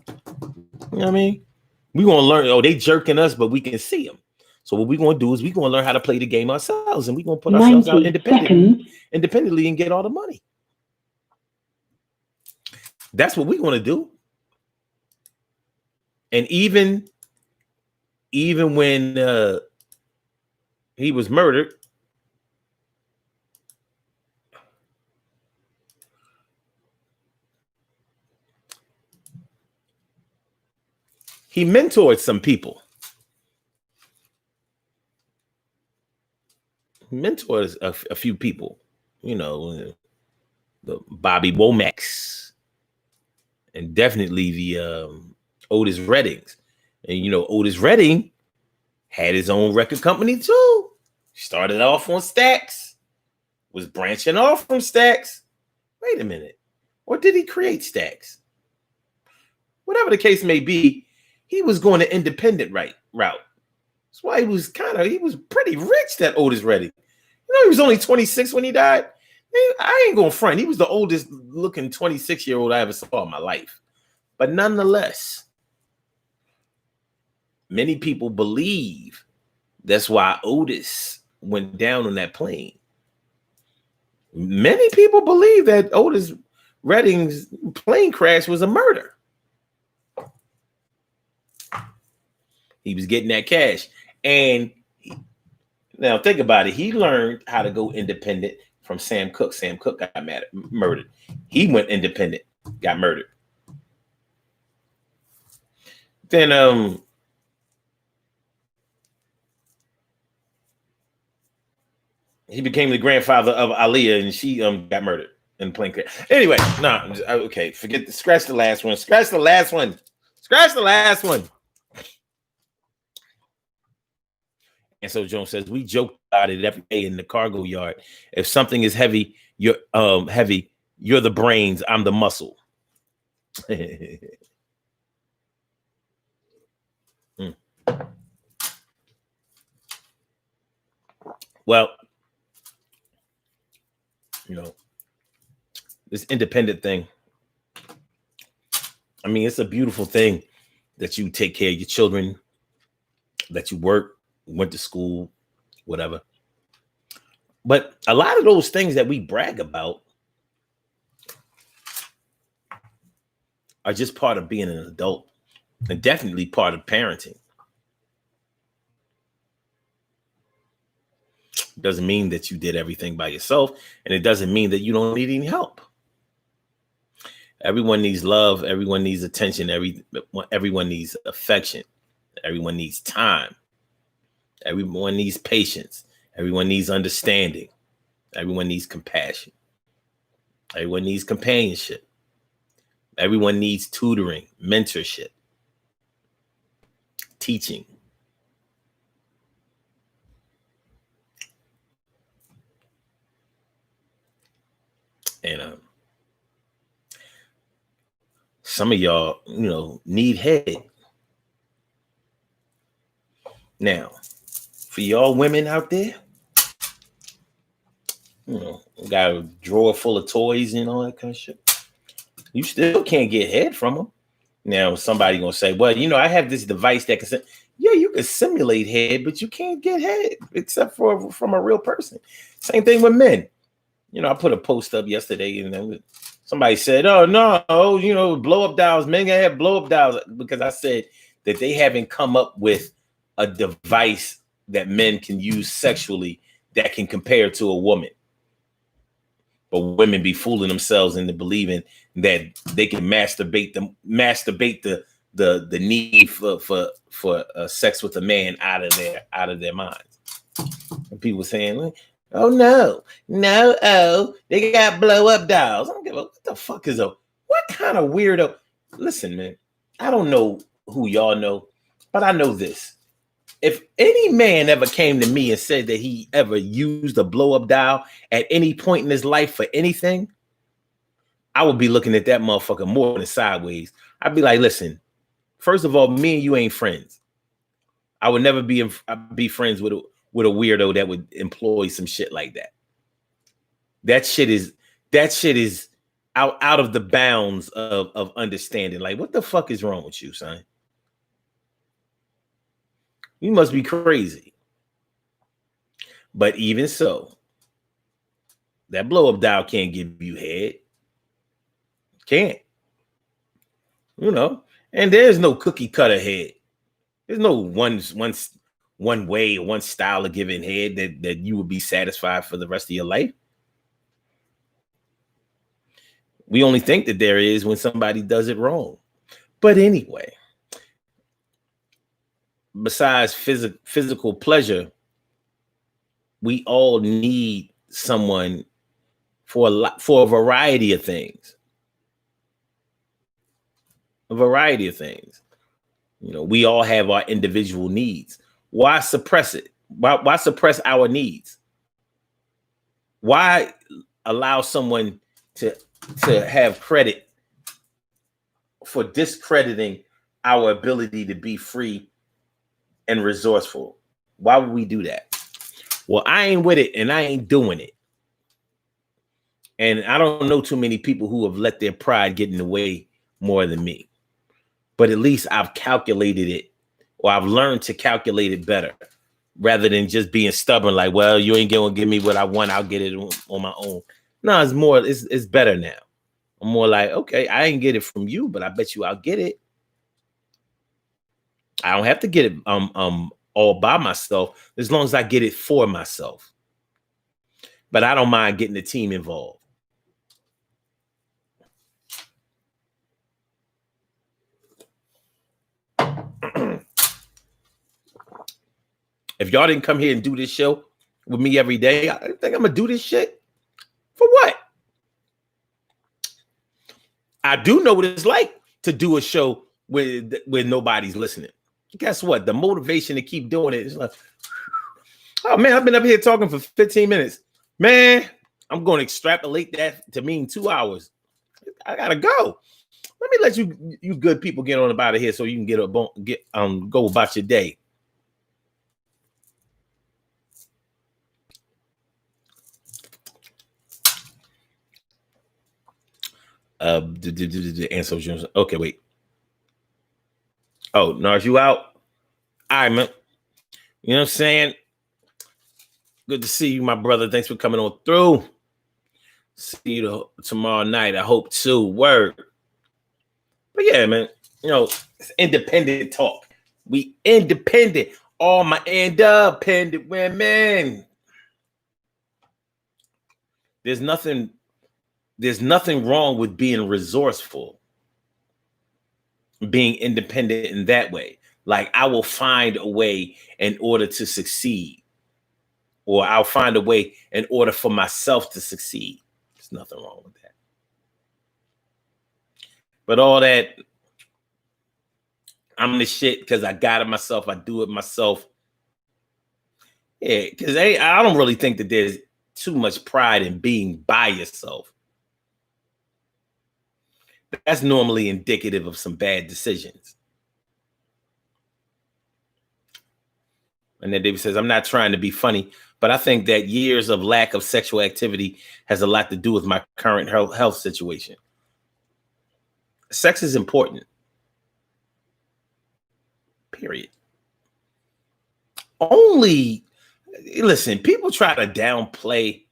know what I mean? We want to learn, they jerking us, but we can see them. So what we're going to do is we're going to learn how to play the game ourselves, and we're going to put ourselves out independently and get all the money. That's what we're going to do. And even when he was murdered, he mentored some people. He mentored a few people, the Bobby Womack's, and definitely the Otis Reddings. And Otis Redding had his own record company too. Started off on Stax, was branching off from Stax. Wait a minute. Or did he create Stax? Whatever the case may be, he was going the independent route. That's why he was pretty rich, that Otis Redding. He was only 26 when he died. I ain't going to front. He was the oldest looking 26-year-old I ever saw in my life. But nonetheless, many people believe that's why Otis went down on that plane. Many people believe that Otis Redding's plane crash was a murder. He was getting that cash. And now think about it. He learned how to go independent from Sam Cooke. Sam Cooke got murdered. He went independent, got murdered. Then he became the grandfather of Aaliyah, and she got murdered in plane crash. Anyway, okay, scratch the last one. Scratch the last one. And so Jones says, we joke about it every day in the cargo yard. If something is heavy, you're the brains, I'm the muscle. Well, this independent thing, I mean, it's a beautiful thing that you take care of your children, that you work, went to school, whatever. But a lot of those things that we brag about are just part of being an adult, and definitely part of parenting. It doesn't mean that you did everything by yourself, and it doesn't mean that you don't need any help. Everyone needs love. Everyone needs attention. Everyone needs affection. Everyone needs time. Everyone needs patience. Everyone needs understanding. Everyone needs compassion. Everyone needs companionship. Everyone needs tutoring, mentorship, teaching. And some of y'all, need head. Now, for y'all women out there, got a drawer full of toys and all that kind of shit. You still can't get head from them. Now, somebody gonna say, well, I have this device that can you can simulate head, but you can't get head except from a real person. Same thing with men. I put a post up yesterday and somebody said, oh no, blow up dolls, men gonna have blow up dolls, because I said that they haven't come up with a device that men can use sexually that can compare to a woman. But women be fooling themselves into believing that they can masturbate the need for sex with a man out of their minds. And people saying, oh no, they got blow up dolls. I don't give a what the fuck is what kind of weirdo? Listen, man, I don't know who y'all know, but I know this. If any man ever came to me and said that he ever used a blow-up doll at any point in his life for anything, I would be looking at that motherfucker more than sideways. I'd be like, listen, first of all, me and you ain't friends. I would never be friends with a weirdo that would employ some shit like that. That shit is out of the bounds of understanding. Like, what the fuck is wrong with you, son? You must be crazy. But even so, that blow-up doll can't give you head. Can't. And there's no cookie cutter head. There's no one way or one style of giving head that you would be satisfied for the rest of your life. We only think that there is when somebody does it wrong. But anyway, besides physical pleasure, we all need someone for a variety of things. A variety of things. We all have our individual needs. Why suppress it? Why suppress our needs? Why allow someone to have credit for discrediting our ability to be free and resourceful? Why would we do that? Well, I ain't with it and I ain't doing it. And I don't know too many people who have let their pride get in the way more than me. But at least I've calculated it, or I've learned to calculate it better, rather than just being stubborn like, well, you ain't gonna give me what I want, I'll get it on my own. No, it's better now. I'm more like, okay, I ain't get it from you, but I bet you I'll get it. I don't have to get it all by myself, as long as I get it for myself. But I don't mind getting the team involved. If y'all didn't come here and do this show with me every day, I think I'm gonna do this shit for what? I do know what it's like to do a show where nobody's listening. Guess what? The motivation to keep doing it is like, oh man, I've been up here talking for 15 minutes. Man, I'm going to extrapolate that to mean 2 hours. I gotta go. Let me let you good people get on about it here so you can go about your day. The answer was okay. Wait. Oh, Nars, you out? All right, man. You know what I'm saying? Good to see you, my brother. Thanks for coming on through. See you tomorrow night. I hope too. Word. But yeah, man. It's independent talk. We independent. All my independent women. There's nothing wrong with being resourceful, being independent in that way. Like, I will find a way in order to succeed, or I'll find a way in order for myself to succeed. There's nothing wrong with that. But all that, I'm the shit because I got it myself, I do it myself. Yeah, because I don't really think that there's too much pride in being by yourself. That's normally indicative of some bad decisions. And then David says, I'm not trying to be funny, but I think that years of lack of sexual activity has a lot to do with my current health situation. Sex is important. Period. Listen, people try to downplay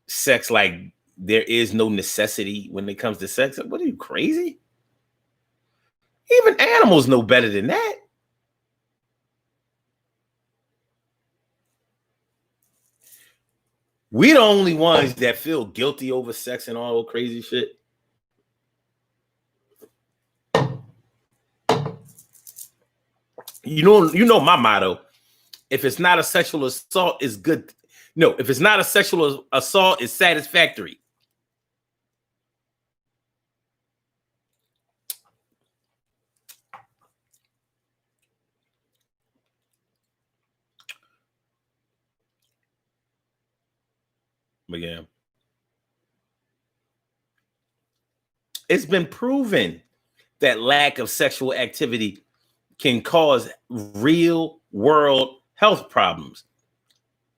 sex like there is no necessity when it comes to sex. What are you, crazy? Even animals know better than that. We the only ones that feel guilty over sex and all crazy shit. You know my motto. If it's not a sexual assault, it's good. No, if it's not a sexual assault, it's satisfactory. But yeah, it's been proven that lack of sexual activity can cause real world health problems,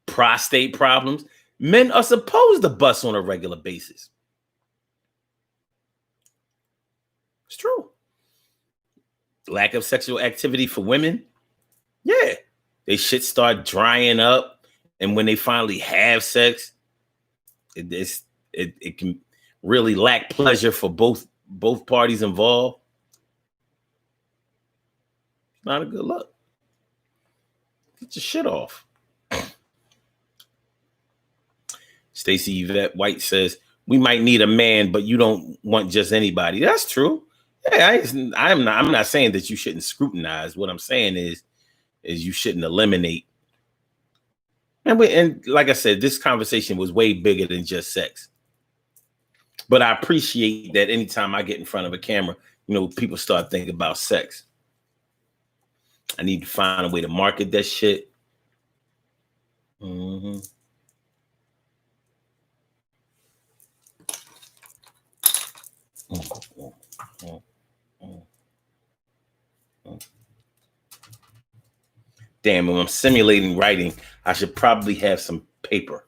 prostate problems. Men are supposed to bust on a regular basis. It's true. Lack of sexual activity for women, yeah, they shit start drying up, and when they finally have sex, it can really lack pleasure for both parties involved. Not a good look. Get your shit off. Stacey Yvette White says, we might need a man, but you don't want just anybody. That's true. Yeah, I'm not saying that you shouldn't scrutinize. What I'm saying is you shouldn't eliminate. And like I said, this conversation was way bigger than just sex. But I appreciate that anytime I get in front of a camera, people start thinking about sex. I need to find a way to market that shit. Mm-hmm. Damn, when I'm simulating writing, I should probably have some paper.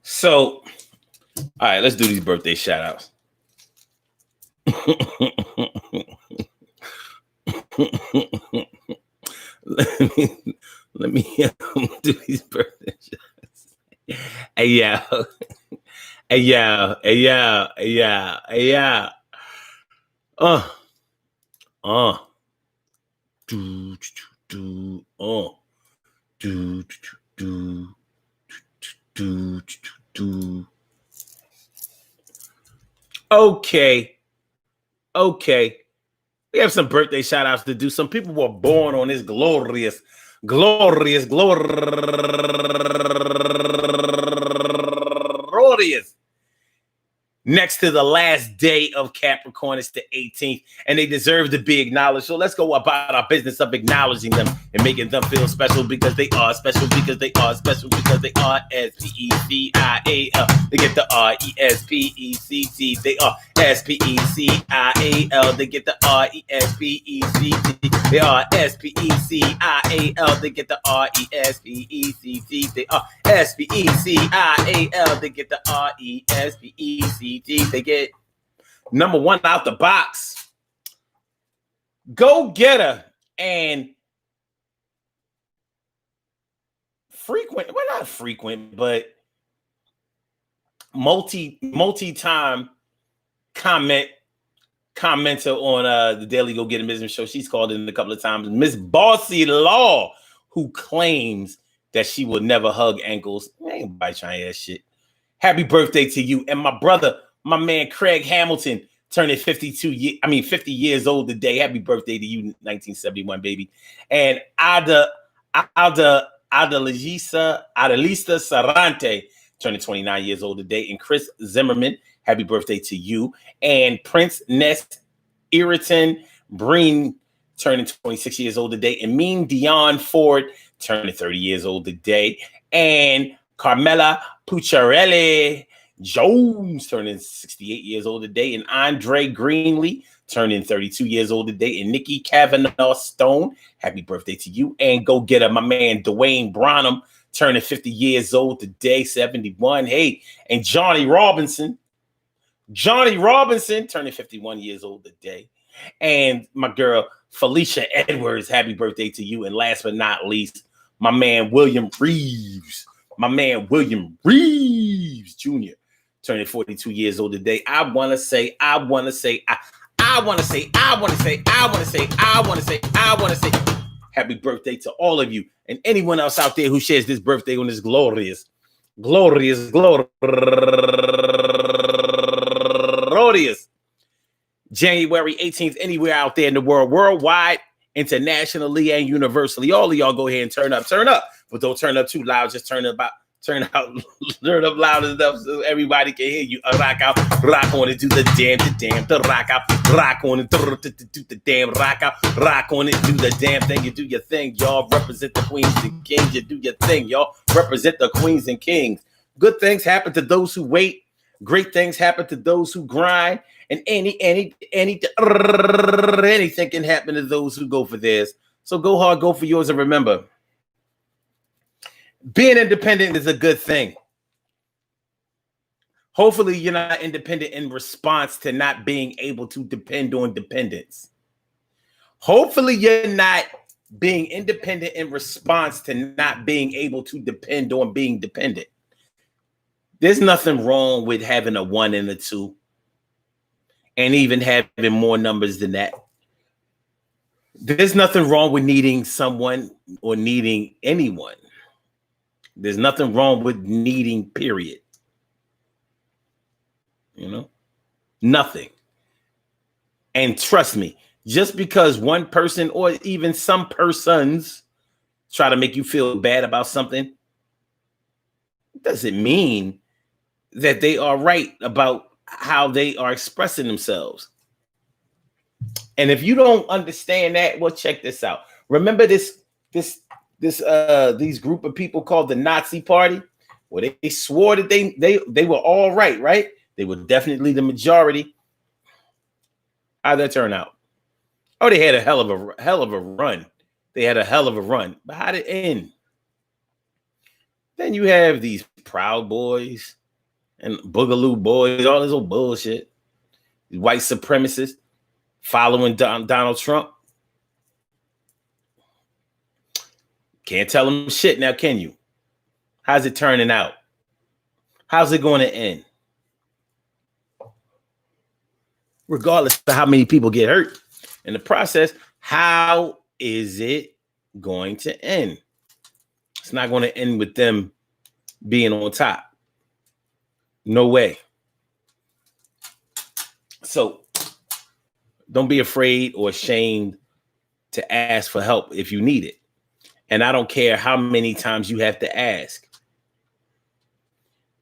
So, all right, let's do these birthday shout outs. let me do these birthday shout-outs. Hey yo. Okay. We have some birthday shout outs to do. Some people were born on this glorious next to the last day of Capricorn. It's the 18th, and they deserve to be acknowledged. So let's go about our business of acknowledging them and making them feel special because they are special, because they are special, because they are S-P-E-C-I-A-L. They get the R-E-S-P-E-C-T. They are S-P-E-C-I-A-L. They get the R-E-S-P-E-C-T. They are S-P-E-C-I-A-L. They get the R-E-S-P-E-C-T. They are S-P-E-C-I-A-L. They get the R-E-S-P-E-C-T. They get number one out the box. Go Getter and frequent, well, not frequent, but multi-time commenter on the Daily Go Get It Business Show. She's called in a couple of times. Miss Bossy Law, who claims that she will never hug ankles. Ain't nobody trying that shit. Happy birthday to you. And my brother, my man Craig Hamilton, turning 50 years old today. Happy birthday to you, 1971, baby. And Adalisa Sarante, turning 29 years old today. And Chris Zimmerman, happy birthday to you. And Prince Nest Iriton Breen, turning 26 years old today. And Mean Dion Ford, turning 30 years old today. And Carmela Pucciarelli Jones, turning 68 years old today. And Andre Greenlee, turning 32 years old today. And Nikki Kavanaugh Stone, happy birthday to you. And Go Getter, my man Dwayne Bronham, turning 50 years old today, 71. Hey, and Johnny Robinson, turning 51 years old today. And my girl Felicia Edwards, happy birthday to you. And last but not least, my man William Reeves Jr., turning 42 years old today. I want to say happy birthday to all of you and anyone else out there who shares this birthday on this glorious January 18th, anywhere out there in the world, worldwide, internationally, and universally. All of y'all go ahead and turn up, but don't turn up too loud. Just turn up loud enough so everybody can hear you. Rock out, rock on it, do the damn, the rock out, rock on it, do the damn, rock out, rock on it, do the damn thing. You do your thing, y'all. Represent the queens and kings. You do your thing, y'all. Represent the queens and kings. Good things happen to those who wait. Great things happen to those who grind. And anything can happen to those who go for theirs. So go hard, go for yours, and remember, being independent is a good thing. Hopefully, you're not independent in response to not being able to depend on dependence. Hopefully, you're not being independent in response to not being able to depend on being dependent. There's nothing wrong with having a 1 and a 2, and even having more numbers than that. There's nothing wrong with needing someone or needing anyone. There's nothing wrong with needing, period. You know, nothing. And trust me, just because one person or even some persons try to make you feel bad about something, doesn't mean that they are right about how they are expressing themselves. And if you don't understand that, well, check this out. Remember these group of people called the Nazi Party? Well, they swore that they were all right? They were definitely the majority. How'd that turn out? Oh, they had a hell of a run. They had a hell of a run. But how'd it end? Then you have these Proud Boys and Boogaloo Boys, all this old bullshit. These white supremacists following Donald Trump. Can't tell them shit now, can you? How's it turning out? How's it going to end? Regardless of how many people get hurt in the process, how is it going to end? It's not going to end with them being on top. No way. So don't be afraid or ashamed to ask for help if you need it. And I don't care how many times you have to ask.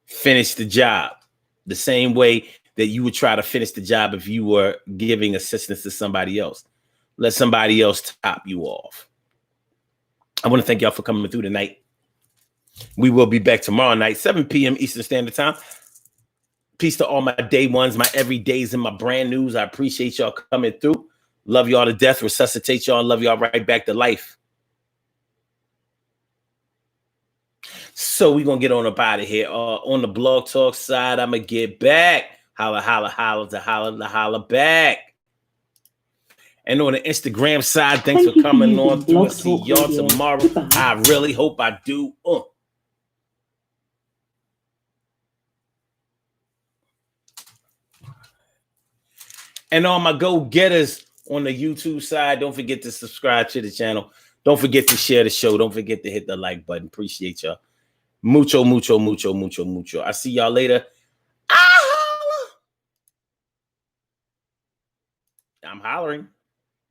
Finish the job. The same way that you would try to finish the job if you were giving assistance to somebody else. Let somebody else top you off. I want to thank y'all for coming through tonight. We will be back tomorrow night, 7 p.m. Eastern Standard Time. Peace to all my day ones, my everydays, and my brand news. I appreciate y'all coming through. Love y'all to death. Resuscitate y'all and love y'all right back to life. So we're going to get on up out of here. On the Blog Talk side, I'm going to get back. Holla, holla, holla, to holla, to holla back. And on the Instagram side, thanks for coming on through. I'll see y'all tomorrow. I really hope I do. And all my go-getters on the YouTube side, don't forget to subscribe to the channel. Don't forget to share the show. Don't forget to hit the like button. Appreciate y'all. Mucho, mucho, mucho, mucho, mucho. I see y'all later. I'm hollering.